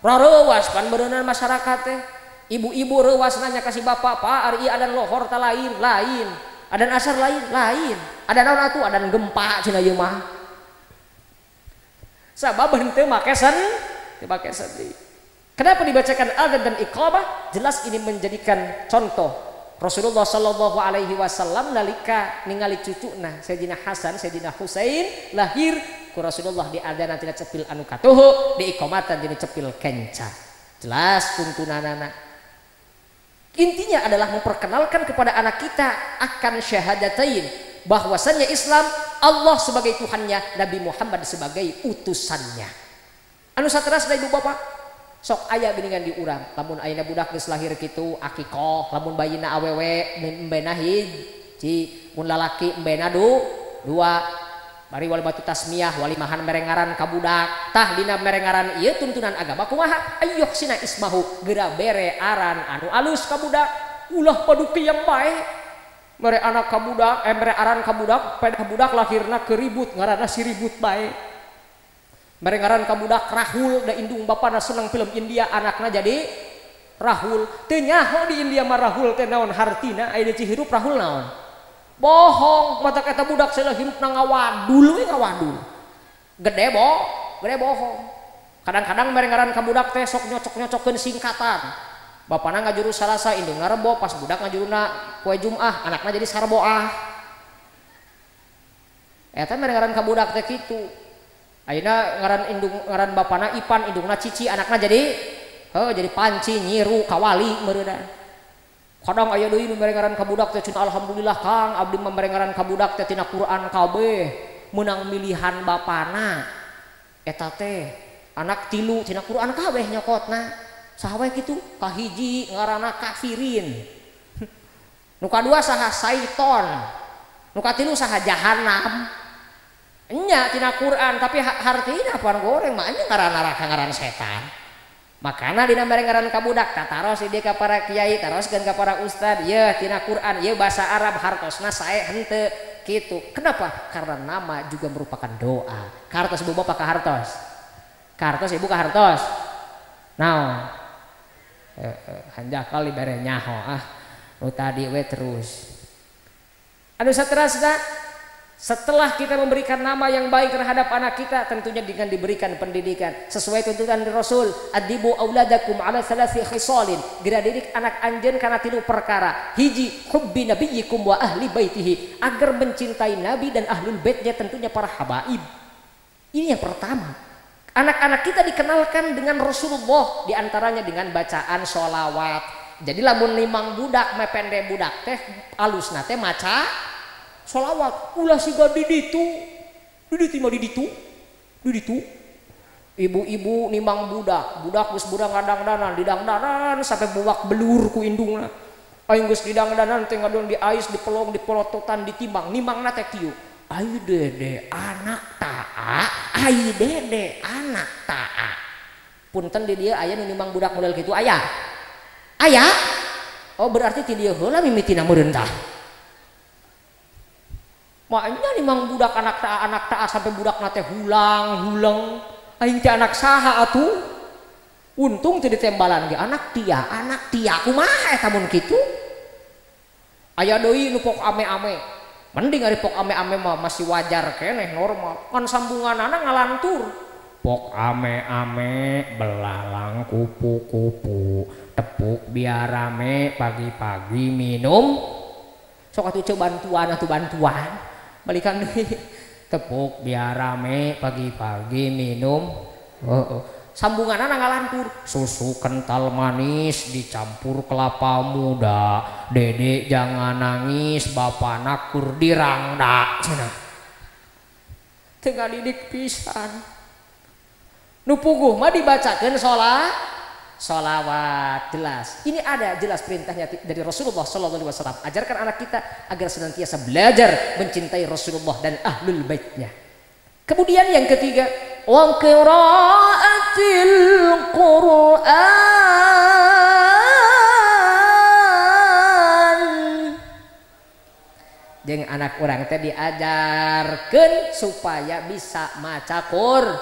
rareuwas pan beuneunan masyarakat teh ibu-ibu reuwas nanya kasih bapak Pak ari adan lohor ta lain adan asar lain adan naon atuh adan gempa cenah ieu mah sabab henteu make seni. Kenapa dibacakan adzan dan iqamah? Jelas ini menjadikan contoh Rasulullah sallallahu alaihi wasallam nalika ningali cucuna Sayyidina Hasan Sayyidina Husain lahir ku Rasulullah di adzan tina cepil anu katuhu di iqamatan dina cepil kenca. Jelas tuntunanana. Intinya adalah memperkenalkan kepada anak kita akan syahadatain bahwasannya Islam Allah sebagai Tuhannya, Nabi Muhammad sebagai utusannya. Anu sateras da ibu bapak sok aya geuningan di urang lamun ayeuna budak geus lahir kitu akikoh lamun bayina awewe embena hiji mun lalaki embena dua bari wali batu tasmiyah wali mahan merengaran ka budak tah dina merengaran ieu tuntunan agama kumaha ayyuh sina ismahu geura bere aran anu alus ka budak ulah paduki yang bae mere anak ka budak mere aran ka budak pada budak lahirna keribut ngaranna si ribut bae merengaran ka budak Rahul da indung bapana seneng film India anakna jadi Rahul teu nyaho di India mah Rahul teh naon hartina aya di Cihirup Rahul naon bohong mata kata budak saya hirupna ngawadul we ngawadul gede bohong kadang-kadang merengaran ka budak teh sok nyocok-nyocokeun singkatan bapana ngajuru Salasa indungna Rebo pas budak ngajuruna poe Jumat anakna jadi Sarboah eta merengaran ka budak teh kitu ayeuna ngaran bapana Ipan indungna Cici anakna jadi jadi Panci Nyiru Kawali meureunna kadang aya deui nu merengaran ka budak teh cenah alhamdulillah Kang abdi merengaran ka budak teh tina Quran kabeh meunang milihan bapana eta teh anak 3 tina Quran kabeh nyokotna saha we kitu kahiji ngaranna kafirin nu kadua saha Saiton nu katilu saha Jahannam nya tina Quran tapi hartina pan goreng mah nya ngaran neraka ngaran setan makana dina merengaran ka budak tataros ieu ka para kiai taroskeun ka para ustad ieu tina Quran ieu bahasa Arab hartosna sae henteu kitu kenapa karena nama juga merupakan doa kartos ibu bapak ka hartos ibu ka hartos naon hanjakal dibere nyaho nu tadi we terus anu saterasna setelah kita memberikan nama yang baik terhadap anak kita tentunya dengan diberikan pendidikan sesuai tuntunan Rasul adibu auladakum ala thalathi khisalin geura didik anak anjeun kana 3 perkara hiji hubbi nabiyyikum wa ahli baitihi agar mencintai nabi dan ahlul baitnya tentunya para habaib ini yang pertama Anak-anak kita dikenalkan dengan Rasulullah, diantaranya dengan bacaan sholawat. Jadi lamun nimang budak mepende budak teh alusna teh maca sholawat. Ulah siga di ditu ibu-ibu nimang budak geus budang ngadang-danan didang-danan sampai buak belur ku indungna. Aing geus didang-danan teh ngadon di ais dipelong dipelototan ditimbang nimangna teh kieu. Ai dede anak taa, ai dede anak taa. Punten di dieu aya nu nimang budak model kitu aya. Aya? Oh berarti ti dieu heula mimitina meureun tah. Makanya nimang budak anak taa sampai budakna teh hulang. Aing teh anak saha atuh? Untung teu ditembalan ge anak tia kumaha eta mun kitu? Aya deui nu pok ame-ame. Mending ari pok ame-ame mah masih wajar keneh normal. Kan sambunganana ngalantur. Pok ame-ame belalang kupu-kupu, tepuk biar rame pagi-pagi minum. Sok atuh ceu bantuan. Balikan deui. Tepuk biar rame pagi-pagi minum. Sambunganana ngalantur. Susu kental manis dicampur kelapa muda. Dede jangan nangis, bapana kur dirangda. Cenah. Teu ngadidik pisan. Nu puguh mah dibacakeun sholawat jelas. Ini ada jelas perintahnya dari Rasulullah sallallahu alaihi wasallam. Ajarkan anak kita agar senantiasa belajar mencintai Rasulullah dan ahlul baitnya. Kemudian yang ketiga, wa qiraatil Qur'an. Jeung anak urang teh diajarkeun supaya bisa maca Quran.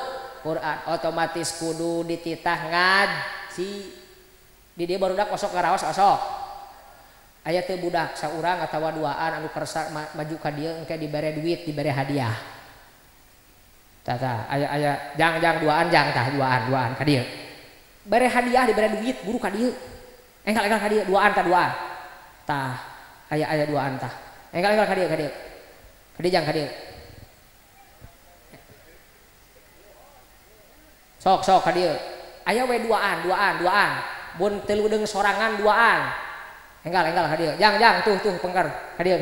Otomatis kudu dititah ngaji. Di dieu barudak osok ngaraos osok. Aya teu budak saurang atawa duaan anu kersa maju ka dieu engke dibere duit, dibere hadiah. Tah aya jang duaan ka dieu. Bare hadiah dibere duit guru ka dieu. Enggal ka dieu duaan. Tah aya duaan tah. Enggal ka dieu. Ka dieu jang ka dieu. Sok ka dieu. Aya we duaan. Mun teu deung sorangan duaan. Enggal ka dieu. Jang tuh pengker ka dieu.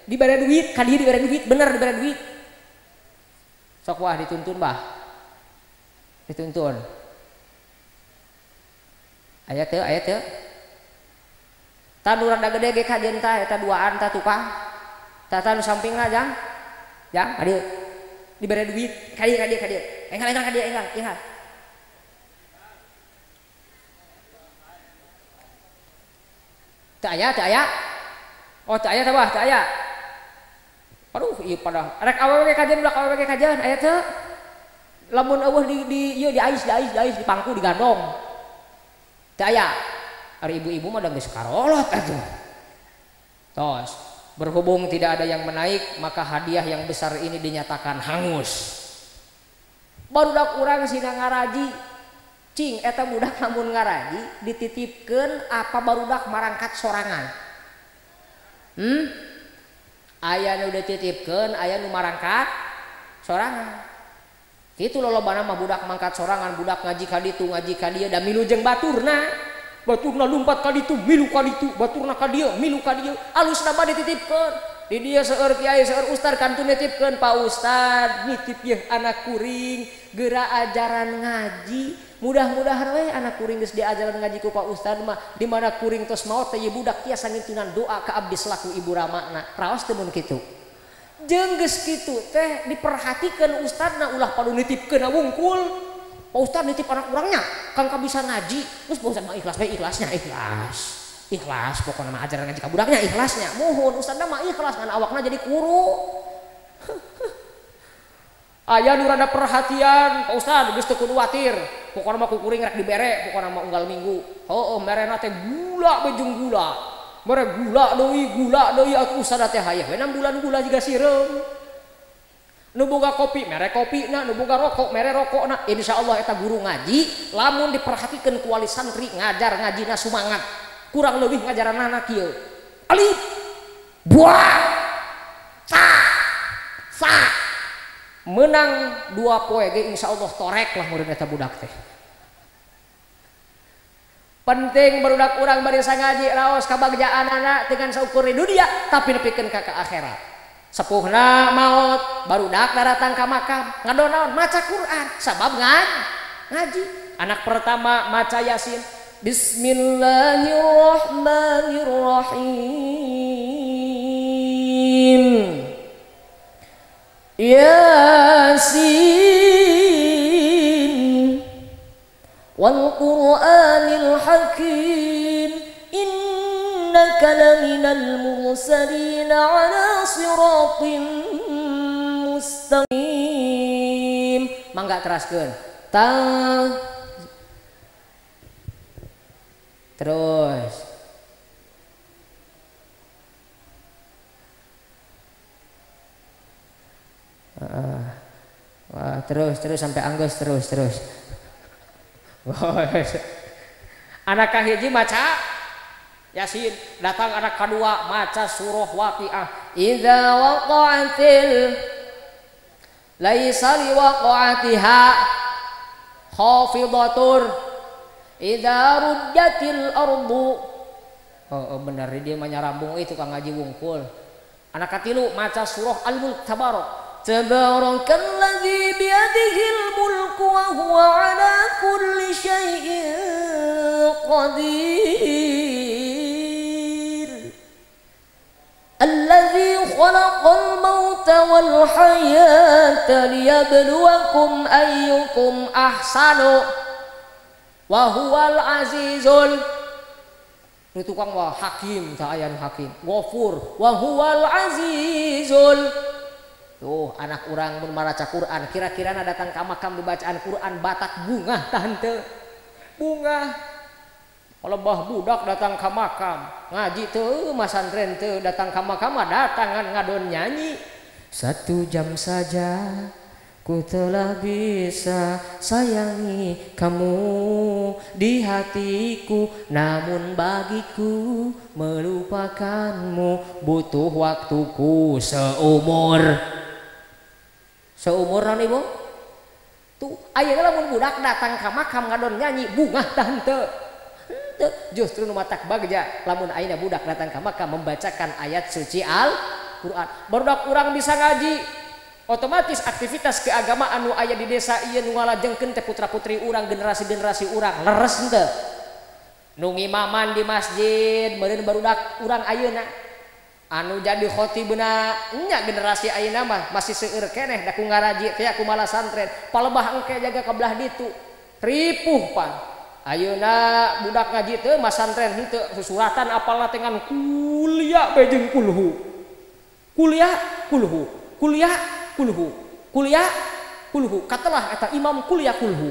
Dibere duit ka dieu dibere duit bener dibere duit. Sok wah dituntun bah. Dituntun. Aya teu. Tah nu rada gede ge kajeun tah eta duaan tah tukang. Tah nu sampingna jang ka dieu. Dibere duit ka dieu. Enggal ka dieu enggal. Teu aya. Oh teu aya tah bah, teu aya. Aduh ieu pada rek awewe kajian blak awewe kajian aya teu. Lamun eueuh di ieu di ais di pangku digandong. Teu aya. Ari ibu-ibu mah da geus karolot atuh. Tos, berhubung tidak ada yang menaik, maka hadiah yang besar ini dinyatakan hangus. Barudak urang sina ngaraji. Cing eta budak lamun ngaraji dititipkeun apa barudak marangkat sorangan. Aya nu dititipkeun, aya nu marangkat sorangan. Kitu lolobana mah budak mangkat sorangan, budak ngaji ka ditu, ngaji ka dieu da milu jeung baturna. Baturna lumpat ka ditu, milu ka ditu, baturna ka dieu, milu ka dieu. Alusna mah dititipkeun. Di dieu seueur kiai, seueur ustad kantun nitipkeun, Pak Ustad, nitip yeuh anak kuring geura ajaran ngaji. Mudah-mudahan we anak kuring geus diajaran ngaji ku Pak Ustad mah di mana kuring tos maot teh budak tiasa ngintunan doa ka abdi selaku ibu ramana. Raos teu mun kitu. Jeung geus kitu teh diperhatikeun ustadna ulah padu nitipkeun wungkul. Pak Ustad nitip anak urangnya kang bisa ngaji. Terus Pak Ustad mah ikhlas we ikhlas pokokna mah ajaran ngaji ka budaknya ikhlasnya. Muhun ustadna mah ikhlas ngan awakna jadi kuru. Aya nu rada perhatian, Pak Ustad geus teu kudu watir. Pokona mah kukuring rek dibere, pokona mah unggal minggu. Heueuh merena teh gula bejung gula. Mere gula deui atuh ustad teh hayah we 6 bulan gula jiga sireum. Nu boga kopi mere kopina, nu boga rokok mere rokokna. Insyaallah eta guru ngaji lamun diperhatikeun ku wali santri ngajar ngajina sumangat. Kurang leuwih ngajaranna kieu. Alif, buah, sa, menang 2 poe ge insyaallah torek lah murid eta budak teh. Penting barudak urang bari sangaji raos kabagjaan anak dengan saukur di dunia tapi nepikeun ka akhirat. Sepuhna maut barudak datang ka makam ngadonaon maca Quran sabab ngaji. Anak pertama maca Yasin. Bismillahirrahmanirrahim. Yasin wal Qur'anil Hakim innaka laminal mursalin ala siratin mustaqim. Mangga teraskeun. Terus terus sampai anggus terus. Anak kahiji maca Yasin, datang anak kedua maca surah Waqiah. Idza waqa'atil laisa liwaqa'atiha khafidatur idza rujjatil ardu. Bener dia mah nyarambung itu Kang Haji wungkul. Anak katilu maca surah Al-Mulk Tabarakalladzi biyadihil mulku wa huwa ala kulli syai'in qadir. Alladzi khalaqal mauta wal hayata liyabluwakum ayyukum ahsanu wa huwal azizul. Nu tukang wah hakim ta aya nu hakim. Ghafur wa huwal azizul. Tuh anak urang mun maraca Quran kira-kira datang ka makam dibacaan Quran batak bunga tante bunga. Lebah budak datang ka makam ngaji teu masantren teu datang ka makam datangan ngadon nyanyi. 1 jam saja ku telah bisa sayangi kamu di hatiku, namun bagiku melupakanmu butuh waktuku seumur non ibu. Tuh ayeuna lamun budak datang ka makam ngadon nyanyi bunga tante. Justru nu matak bagja lamun ayeuna budak datang ka makam membacakan ayat suci Al-Qur'an. Barudak urang bisa ngaji, otomatis aktivitas keagamaan nu aya di desa ieu nu ngalajengkeun teh putra-putri urang generasi-generasi urang leres henteu. Nu ngimaman di masjid meureun barudak urang ayeuna anu jadi khotibna nya generasi ayeuna mah masih seueur keneh da ku ngaraji teh aku malah santren palebah engke jaga ka belah ditu ripuh pan. Ayeuna budak ngaji teh mas santren henteu susuratan apalna teh ngan kuliah bae jeung kulhu. Kuliah kulhu katelah eta imam kuliah kulhu.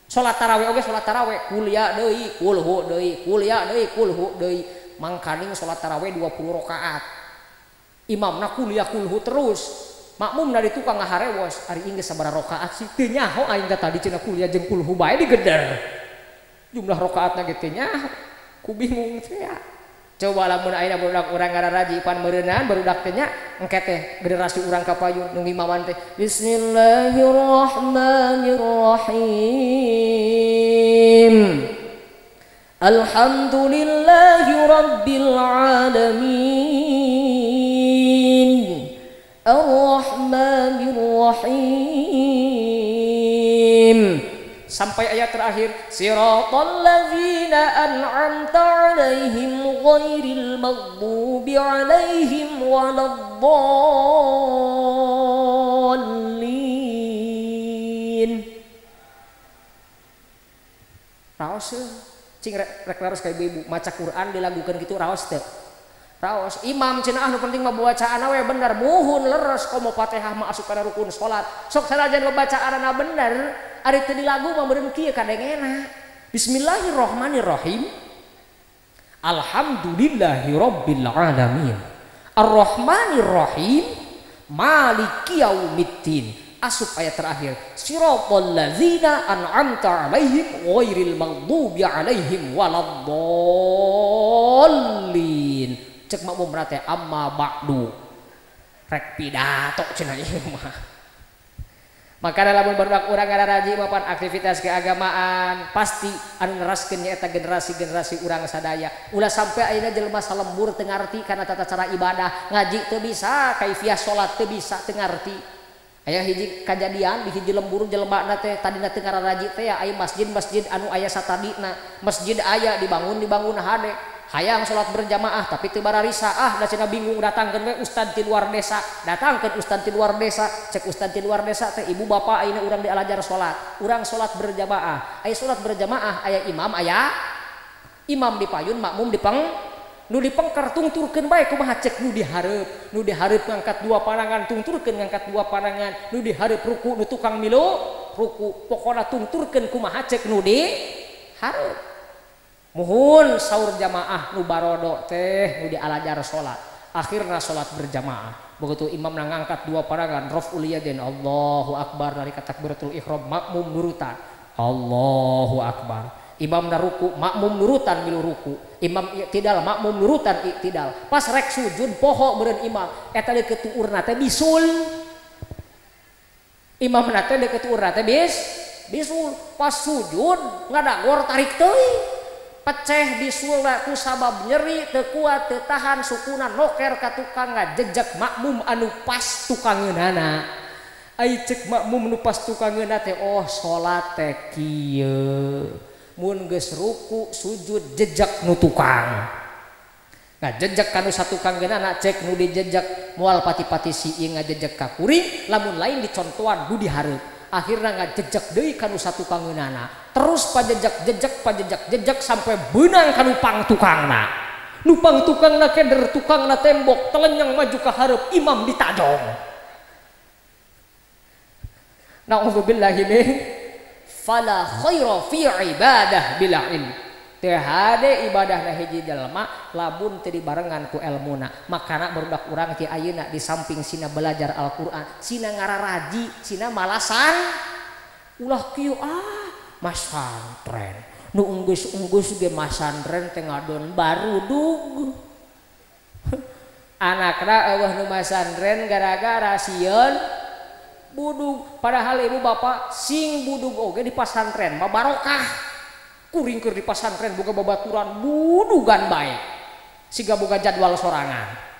Salat tarawih oge salat tarawih kuliah deui kulhu deui kuliah deui kulhu deui. Mangkaning salat tarawih 20 rakaat. Imamna kuliah kulhu terus. Makmumna di tukang ngaharewos ari inggih sabaraha rakaat sih teu nyaho aing tadi cenah kuliah jeung kulhu bae digeder. Jumlah rakaatna ge teu nyaho. Ku bingung teh ya. Coba lamun ayeuna budak urang ngararaji pan meureunan barudak teh nya engke teh generasi urang kapayun nu ngimaman teh Bismillahirrahmanirrahim. Alhamdulillahi rabbil alamin. Ar-Rahmanir-Rahim. Sampai ayat terakhir siratal ladzina an'amta 'alaihim ghairil maghdubi 'alaihim waladdallin. Raos cing rek laros ka ibu maca Quran dilagukeun kitu raos teu? Raos imam cenah anu penting mah bacaanna we bener muhun leres komo Fatihah mah asup kana rukun salat. Sok sanajan bacaanna bener ari teu dilagu mah meureun kieu kadengena. Bismillahirrahmanirrahim. Alhamdulillahi rabbil alamin. Ar-Rahmanir-Rahim. Maliki yaumiddin. Asup ayat terakhir siratal ladzina an'amta 'alaihim ghairil maghdubi 'alaihim waladdallin. Cek makmum teh amma ba'du rek pidato cenah ieu mah Makana lamun barudak urang ngaraji mapan aktivitas keagamaan pasti anu neraskeun nyaeta generasi-generasi urang sadaya. Ulah sampai ayeuna jelema salembur teu ngarti kana tata cara ibadah, ngaji teu bisa, kaifiah salat teu bisa teu ngarti. Aya hiji kajadian di hiji lembur jelema teh tadina teu ngararaji teh aya masjid anu aya satadina. Masjid aya dibangun hade. Hayang sholat berjamaah tapi teu bararisa da cenah bingung datangkeun we ustad ti luar desa datangkeun ustad ti luar desa cek ustad ti luar desa teh ibu bapak ayeuna urang dialajar sholat urang sholat berjamaah aya sholat berjamaah aya imam dipayun makmum nu dipengker tungturkeun bae kumaha cek nu dihareup ngangkat dua pandangan tungturkeun ngangkat dua pandangan nu dihareup ruku nu tukang milu ruku pokona tungturkeun kumaha cek nu dihareup. Muhun saur jamaah nu barodo teh nu dialajar salat akhirna salat berjamaah begitu imam ngangkat dua pandangan raf'ul yadain Allahu akbar nalika takbiratul ihram makmum nurutan Allahu akbar imam ruku makmum nurutan milu ruku imam i'tidal makmum nurutan i'tidal pas rek sujud poho beureun imam eta deukeut tuurna teh bisul imam teh deukeut tuurna teh bisul pas sujud ngadagor tarik teuing peceh bisulna ku sabab nyeri teu kuat teu tahan sukuna noker ka tukang ngajejeg makmum anu pas tukangeunana ai cek makmum nu pas tukangeunana teh oh salat teh kieu mun geus ruku sujud jejeg nu tukang ngajejeg ka nu satukangeunana cek nu dijejeg moal pati-pati sieu ngajejeg ka kuring lamun lain dicontohan nu dihareup akhirnya ngajejeg deui ka nu satukangeunana terus pajejeg sampai benang ka nupang tukangna keder tukangna tembok telenyang maju ka hareup imam ditadong naudzubillahi min fala khaira fi ibadah bila ilm teu hade ibadahna hiji jelema labun teu dibarengan ku elmuna makana barudak urang ti ayeuna di samping sina belajar Al-Qur'an sina ngararaji sina malasan ulah kieu masantren nu unggus ge masantren teh ngadon barudug anakna eueuh nu masantren gara-gara sieun budug padahal ibu bapak sing budug oge di pasantren mah barokah kuring keur di pasantren boga babaturan budugan bae siga boga jadwal sorangan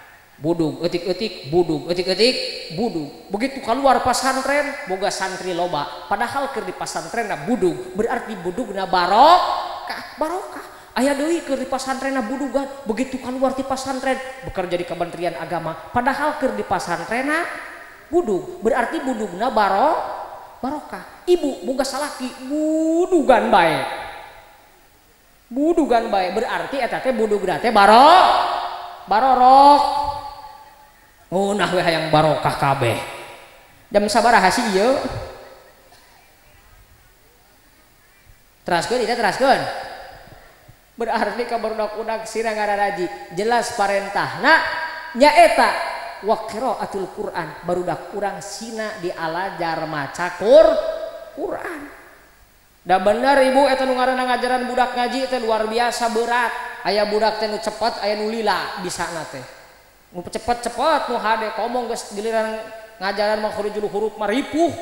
budug eutik-eutik budug eutik-eutik budug begitu keluar pasantren boga santri loba padahal keur di pasantrenna budug berarti budugna barokah aya deui keur di pasantrenna budugan begitu keluar ti pasantren bekerja di Kementerian Agama padahal keur di pasantrenna budug berarti budugna barokah ibu boga salaki budugan bae berarti eta teh budugna teh barorok ngunah we hayang barokah kabeh jam sabaraha sih ieu teraskeun berarti ka barudak-udak sira ngararaji jelas parentahna nyaeta wa qiraatul Qur'an barudak urang sina dialajar maca Qur'an. Da bener ibu eta nu ngaranna ngajaran budak ngaji teh luar biasa berat. Aya budak teh nu cepet, aya nu lila bisana teh. Nu cepet-cepet nu hade komong geus giliran ngajaran makhrujul huruf mah ripuh.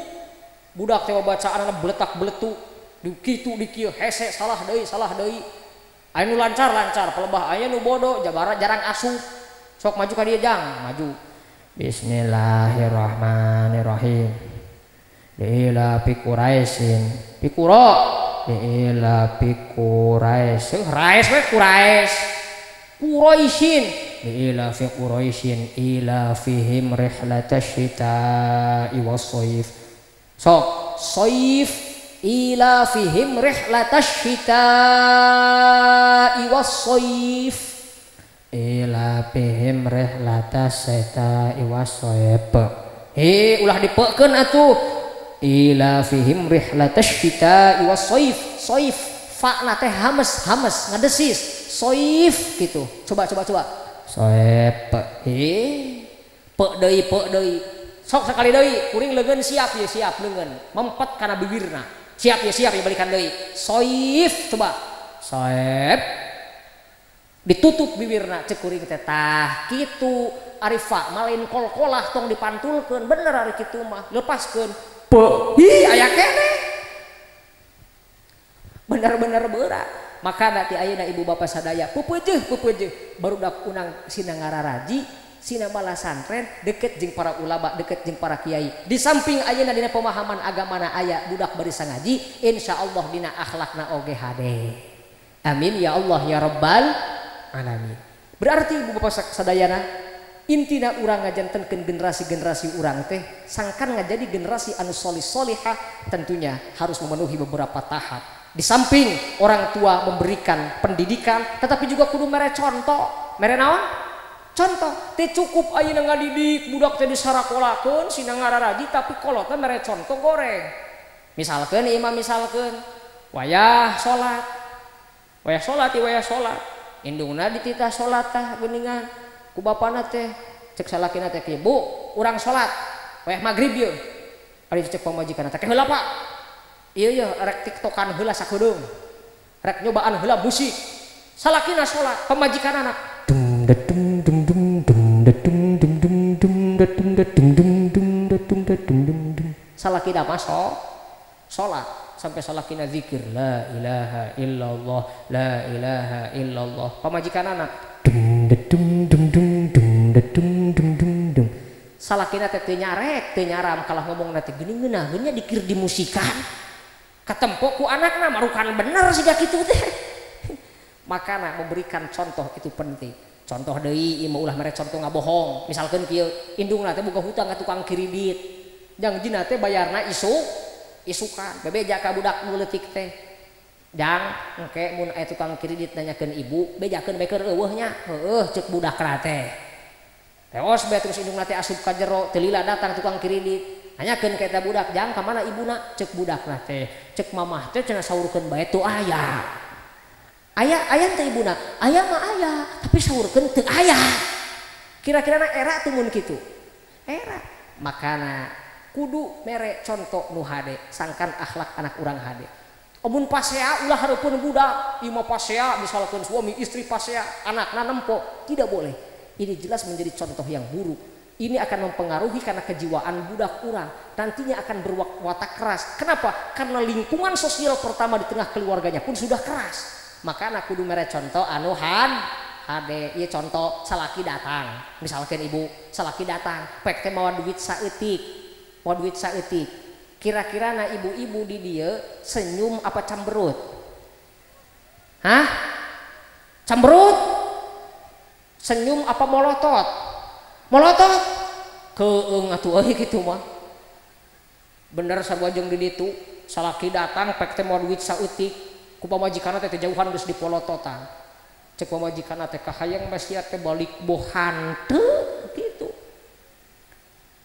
Budak teh bacaanna beletak-beletuk, di kitu di kieu hese salah deui. Aya nu lancar pelebah, aya nu bodoh jarang asup. Sok maju ka dieu jang, maju. Bismillahirrahmanirrahim. Ila fi Quraisyin pikuro ila fi Quraisy rais we Quraisyin ila fi Quraisyin ila fihim rihlatash shita'i was-shaif sok shaif ila fihim rihlatash shita'i was-shaif ila fihim rihlatash shita'i was-shaif ulah dipeukeun atuh ila fihim rihlatash shita'i was-shaif shaif fa na teh hames ngadesis shaif gitu coba shaif pe deui sok sakali deui kuring leungeun siap leungeun mempet kana bibirna siap ya balikan deui shaif coba shaif ditutup bibirna cek kuring teh tah kitu ari fa malain kolkolah tong dipantulkeun bener ari kitu mah lepaskeun Hi aya kene. Bener-bener berat. Maka nanti ayeuna ibu bapak sadaya pupeujeun barudak unang sina ngararaji sina bala santren deket jeung para ulama deket jeung para kiai. Di samping ayeuna dina pemahaman agamana aya budak barisa ngaji, insyaallah dina akhlakna oge hade. Amin ya Allah ya rabbal alamin. Berarti ibu bapak sadayana intina urang ngajantenkeun generasi-generasi urang teh sangkan ngajadi generasi anu solih-solihah tentunya harus memenuhi beberapa tahap. Di samping orang tua memberikan pendidikan tetapi juga kudu mere contoh. Mere naon? Contoh. Teu cukup ayeuna ngadidik budak teh disarakolakeun sina ngararaji tapi kolotna mere contoh goreng. Misalkeun imam misalkeun wayah salat. Wayah salat. Indungna dititah salat tah geuningan ku bapana teh cek salakina teh kieu, "Bu, urang salat. Wayah magrib ieu." Ari cek pamajikanna teh, "Heula Pak." Iya rek tiktokan heula sakedeung. Rek nyobaan heula musik. Salakina salat, pamajikan anak. Salakina masuk salat sampai salakina zikir la ilaha illallah la ilaha illallah. Pamajikan anak. Salakina teh teu nyarek, teu nyaram kalah ngomongna teh geuning ngeunaheunnya dikir dimusikan. Katempo ku anakna marukan bener siga kitu teh. Makana memberikan contoh itu penting. Contoh deui ieu ulah mere contoh ngabohong. Misalkeun kieu indungna teh boga hutang ka tukang kredit. Jangjina teh bayarna isukan. Bebeja ka budak nu leutik teh. Jang engke mun aya tukang kredit nanyakeun ibu, bejakeun bae keur eueuh nya. Heueuh ceuk budakna teh. Teos bae terus indungna teh asup ka jero, teu lila datang tukang kredit. Nanyakeun ka eta budak, "Jang ka mana ibuna?" Ceuk budakna teh, "Ceuk mamah teh cenah saurkeun bae teu aya." Aya teh ibuna? "Aya mah aya, tapi saurkeun teu aya." Kira-kirana era teu mun kitu. Era. Makana kudu mere contoh nu hade, sangkan akhlak anak urang hade. Amun pasea ulah hareupeun budak, ieu mah pasea misalkeun suami istri pasea, anakna nempo, tidak boleh. Ini jelas menjadi contoh yang buruk. Ini akan mempengaruhi karena kejiwaan budak urang. Nantinya akan berwatak keras. Kenapa? Karena lingkungan sosial pertama di tengah keluarganya pun sudah keras. Maka anak kudu mere contoh anu hade. Ieu contoh salaki datang. Misalkan ibu salaki datang, pek teh mawa duit saeutik. Kira-kira na ibu-ibu di dieu senyum apa camberut? Hah? Camberut? Senyum apa molotot? Molotot keung atuh euy kitu mah. Bener sarua jeung di ditu salaki datang pek teh moal duit saeutik ku pamajikanna teh jauhan geus dipolototan. Cek pamajikanna teh kahayang maksiat teh balik bohan teu kitu.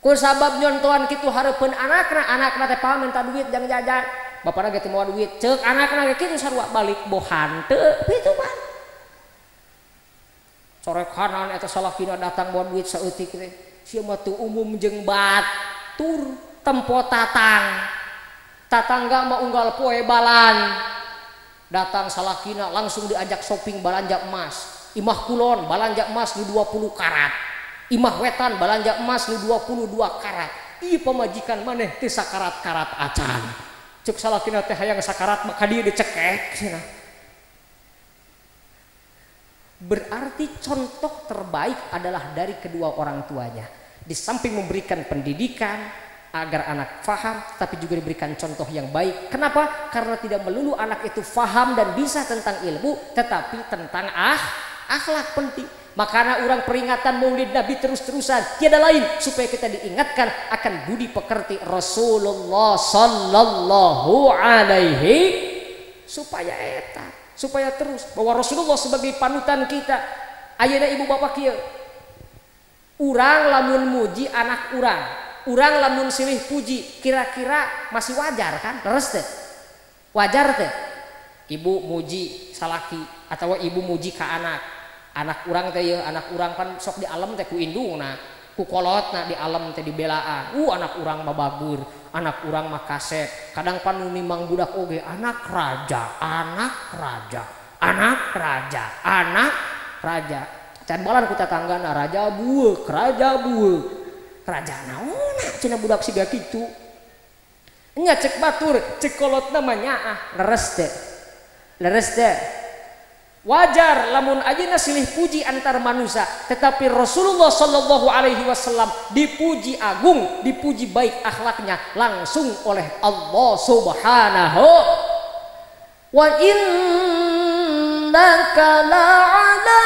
Ku sabab nyontohan kitu hareupeun anakna teh paham minta duit jang jajan. Bapana ge teu moal duit, ceuk anakna ge kitu sarua balik bohan teu kitu mah. Sore kanan eta salakina datang bawa duit saeutik teh. Sia mah teu umum jeung batur tempo tatang. Tatangga mah unggal poe balan. Datang salakina langsung diajak shopping balanja emas. Imah kulon balanja emas nu 20 karat. Imah wetan balanja emas nu 22 karat. Ieu pamajikan maneh teu sakarat-karat acan. Ceuk salakina teh hayang sakarat maka dieu dicekek cenah. Berarti contoh terbaik adalah dari kedua orang tuanya. Di samping memberikan pendidikan agar anak faham, tapi juga diberikan contoh yang baik. Kenapa? Karena tidak melulu anak itu faham dan bisa tentang ilmu, tetapi tentang akhlak penting. Makanya orang peringatan Maulid Nabi terus-terusan tiada lain supaya kita diingatkan akan budi pekerti Rasulullah sallallahu alaihi supaya supaya terus bahwa Rasulullah sebagai panutan kita. Ayeuna ibu bapak kieu urang lamun muji anak urang lamun silih puji kira-kira masih wajar kan? Leres teh wajar teh ibu muji salaki atau ibu muji ka anak urang teh ya anak urang kan sok di alam teh ku indungna ku kolotna di alam teh dibelaan anak urang mah bagur anak urang mah kaset kadang panu nimang budak oge anak raja can balan ku tatanggana raja bueuk raja naonna cenah budak siga kitu Nya cek batur, cek kolot namanya leres deh. Wajar lamun ayeuna silih puji antar manusia, tetapi Rasulullah Shallallahu Alaihi Wasallam dipuji agung, dipuji baik akhlaknya langsung oleh Allah Subhanahu. Wa innaka la'ala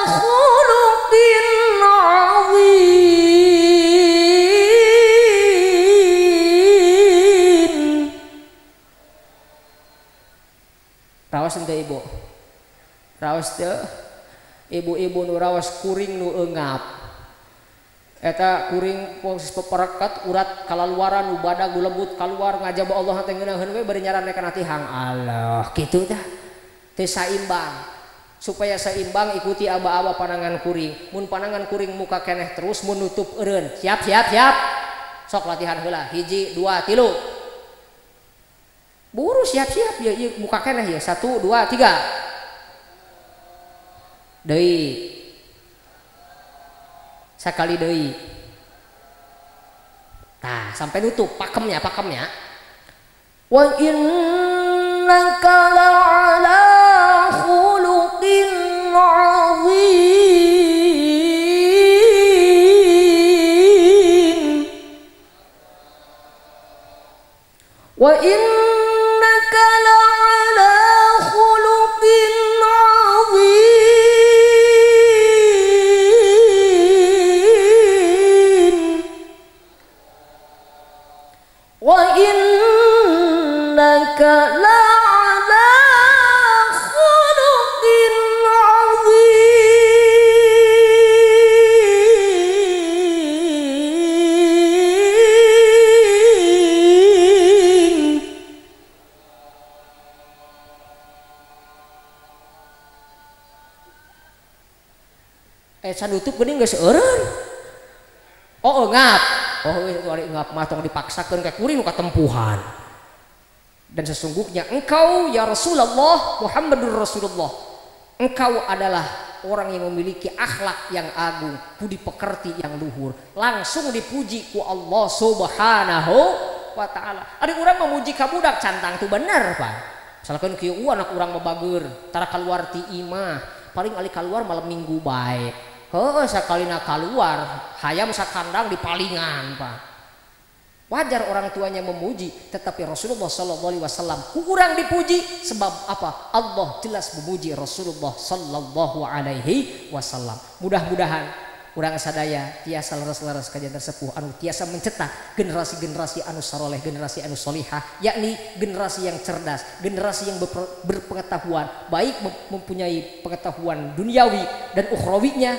khuluqin 'azim. Raos ente ibu. Raos teh ibu-ibu nu raos kuring nu eungap eta kuring posisi peperekat urat kalaluaran nu badag nu lembut kaluar ngajaba Allah teh ngeunaheun we bari nyaranekan tihang Allah kitu tah teu saimbang supaya saimbang ikuti aba-aba panangan kuring mun panangan kuring muka keneh terus mun nutup eureun siap sok latihan heula 1 2 3 buru siap-siap ya muka keneh ya 1 2 3 deui sakali deui tah sampai nutup pakemnya wa innaka la'ala khuluqin 'azim wa innaka la'ala khuluqin 'azim wa innaka la'ala khuluqin 'azim. Sanutup geuning geus eureun. Oh ngap. Oh ngap mah tong dipaksakeun ka kuring nu katempuhan. Dan sesungguhnya engkau ya Rasulullah Muhammadur Rasulullah, engkau adalah orang yang memiliki akhlak yang agung, budi pekerti yang luhur, langsung dipuji ku Allah Subhanahu wa taala. Ada orang memuji ka budak cantang tuh bener Pak. Misalkan kieu anak urang mabageur tara kaluar ti imah, paling ali kaluar malam minggu bae. Heuh sakalina kaluar hayam sakandang di palingan Pak. Wajar orang tuanya memuji, tetapi Rasulullah Sallallahu Alaihi Wasallam kurang dipuji sebab apa? Allah jelas memuji Rasulullah Sallallahu Alaihi Wasallam. Mudah-mudahan urang sadaya tiasa leres-leres kajian tersepuh anu tiasa mencetak generasi-generasi anu saroleh, generasi anu solihah, yakni generasi yang cerdas, generasi yang berpengetahuan, baik mempunyai pengetahuan duniawi dan ukhrawinya,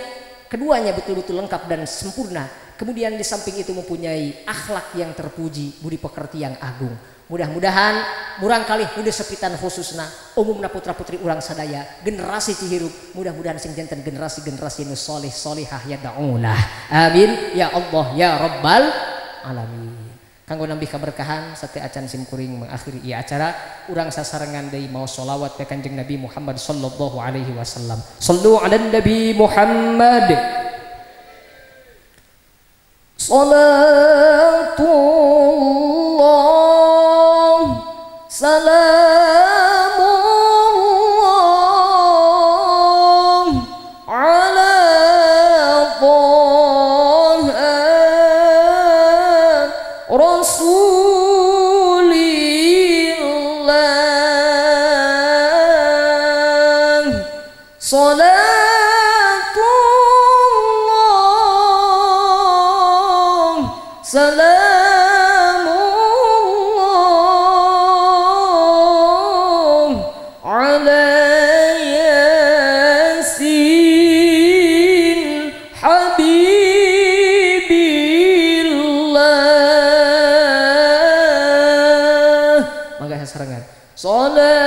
keduanya betul-betul lengkap dan sempurna. Kemudian di samping itu mempunyai akhlak yang terpuji, budi pekerti yang agung. Mudah-mudahan murang kali nulis sepitan khususna umumna putra-putri urang sadaya generasi Cihirup, mudah-mudahan sing janten generasi-generasi nu solih solihah ya daulah. Amin ya Allah ya rabbal alamin. Kanggo nambih keberkahan sate acan simkuring mengakhiri ieu acara urang sasarengan deui maos sholawat ka Kanjeng Nabi Muhammad sallallahu alaihi wasallam. Shallu ala Nabi Muhammad. Salatullah salamullah ala Taha Rasulillah. Salamullah ala Yasin Habibillah. Mangga sasarengan. Salatullah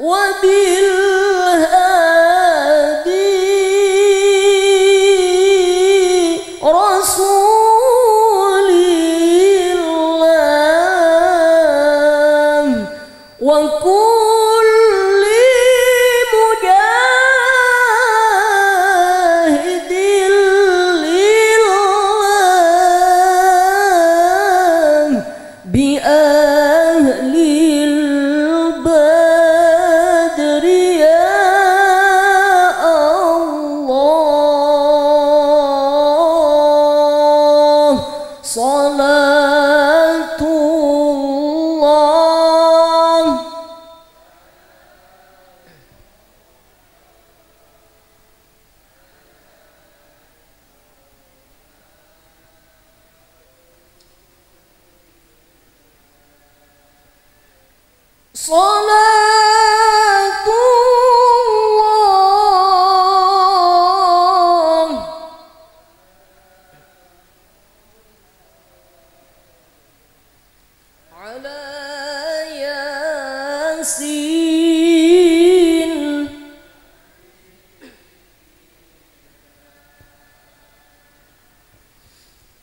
وبالهادي رسول الله وكل مجاهد لله بأهل البدر يا الله صلاة الله صلاة الله على ياسين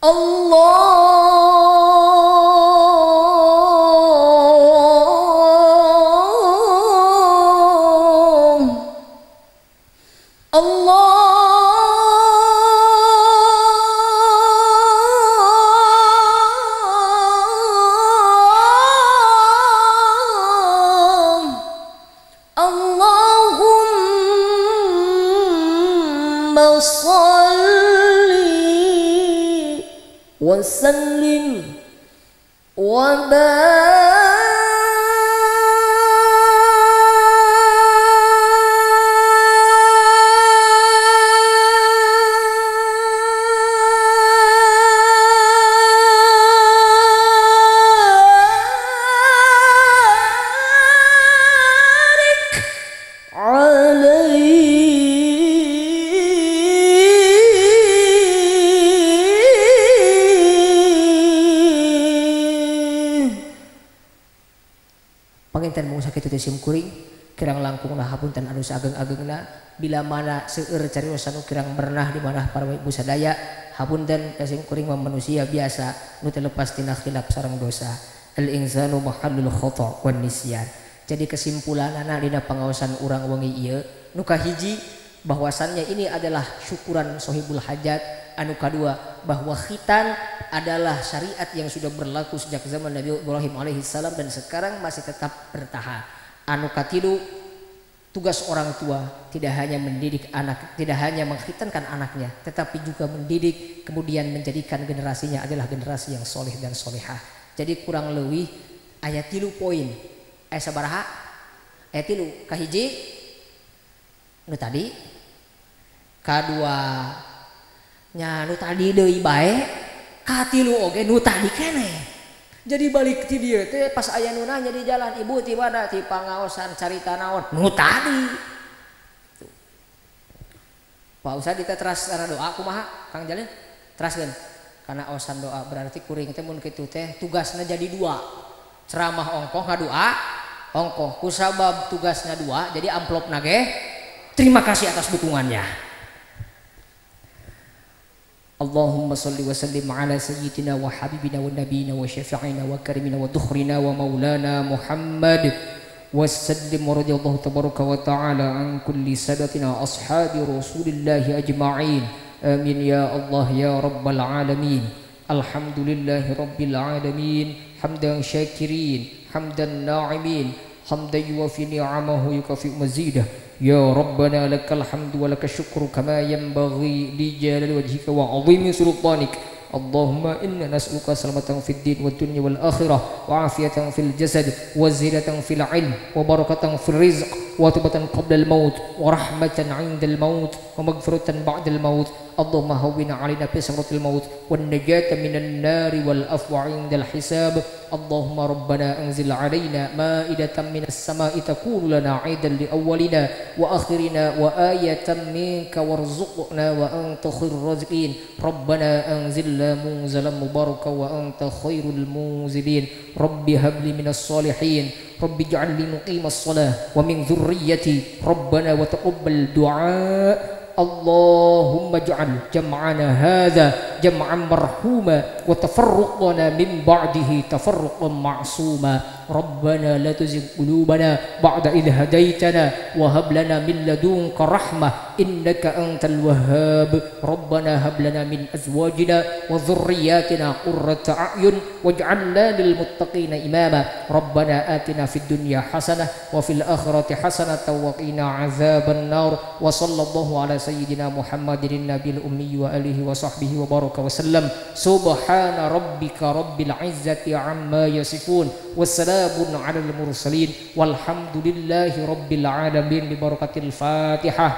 الله اللهم صل وسلم وبارك عليه panginten mung sakitu teh sim kuring kirang langkung hapunten anu saageng-agengna bila mana seueur cariosa nu kirang bernah di mana para ibu sadaya hapunten sim kuring mah manusia biasa nu teu lepas tina khilaf sareng dosa al insanu mahallul khata' wan nisyan. Jadi kesimpulanana dina pangaosan urang wengi ieu nu kahiji bahwasannya ini adalah syukuran sohibul hajat, anu kadua bahwa khitan adalah syariat yang sudah berlaku sejak zaman Nabi Ibrahim alaihissalam dan sekarang masih tetap bertahan. Anu katilu tugas orang tua tidak hanya mendidik anak, tidak hanya mengkhitankan anaknya, tetapi juga mendidik kemudian menjadikan generasinya adalah generasi yang soleh dan solehah. Jadi kurang lebih ayat 3 poin. Sabaraha? Ayat 3 kahiji nu tadi, kadua nya nu tadi deui bae, katilu oge nu tadi keneh. Jadi balik ti dieu teh pas aya nu nanya di jalan, ibu ti mana ti pangaosan carita naon? Nu tadi. Pak Ustad kita teras cara doa kumaha Kang Jalil? Teraskeun. Karena osan doa berarti kuring teh mun kitu teh tugasna jadi 2. Ceramah ongkoh ngadua ongkoh kusabab tugasnya 2 jadi amplop nage terima kasih atas dukungannya. Allahumma salli wa sallim ala sayyidina wa habibina wa nabiyina wa syafi'ina wa karimina wa dukhrina wa maulana Muhammad wa sallim wa radiyallahu tabaraka wa ta'ala an kulli sadatina ashabi rasulillahi ajma'in amin ya Allah ya rabbal alamin. Alhamdulillahi rabbil alamin hamdan syakirin hamdan na'imin hamdan yuwafi ni'amahu yukafi mazidah ya rabbana lakal hamdu wa lakal syukru kama yanbaghi li jalali wajhika wa 'azimi sultanik. Allahumma inna nas'aluka salamatan fid din wad dunya wal akhirah wa afiyatan fil jasad wa zidatan fil ilm wa barakatan fil rizq wa tubatan qabla al maut wa rahmatan 'inda al maut wa maghfiratan ba'da al maut. Allahumma hawwin 'alaina fi sakratil maut wan najata minan nari wal afwa 'inda al hisab. Allahumma rabbana anzil 'alaina ma'idatan minas sama'i takunu lana 'idan li awwalina wa akhirina wa ayatan minka warzuqna wa anta khairur raziqin. Rabbana anzil munzalan mubaraka wa anta khairul munzilin. Rabbi habli minas salihin رب اجعلني مقيم الصلاة ومن ذريتي ربنا وتقبل الدعاء اللهم اجعل جمعنا هذا جمعا مرحوما وتفرقنا من بعده تفرقا معصوما ربنا لا تزغ قلوبنا بعد إذ هديتنا وهب لنا من لدنك رحمة إنك أنت الوهاب ربنا هب لنا من أزواجنا وذرياتنا قرة أعين واجعلنا للمتقين إماما ربنا آتنا في الدنيا حسنة وفي الآخرة حسنة وقنا عذاب النار وصلى الله على سيدنا محمد النبي الأمي وآله وصحبه وبارك وسلم سبحان ربك رب العزة عما يصفون والسلام على المرسلين والحمد لله رب العالمين ببركة الفاتحة.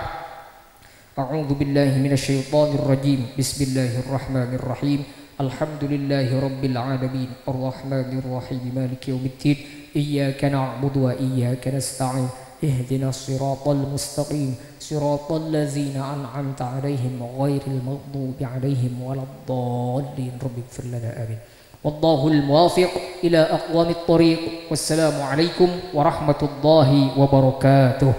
أعوذ بالله من الشيطان الرجيم بسم الله الرحمن الرحيم الحمد لله رب العالمين الرحمن الرحيم مالك يوم الدين إياك نعبد وإياك نستعين اهدنا الصراط المستقيم صراط الذين أنعمت عليهم غير المغضوب عليهم ولا الضالين رب اغفر لنا آمين والله الموافق إلى أقوام الطريق والسلام عليكم ورحمة الله وبركاته.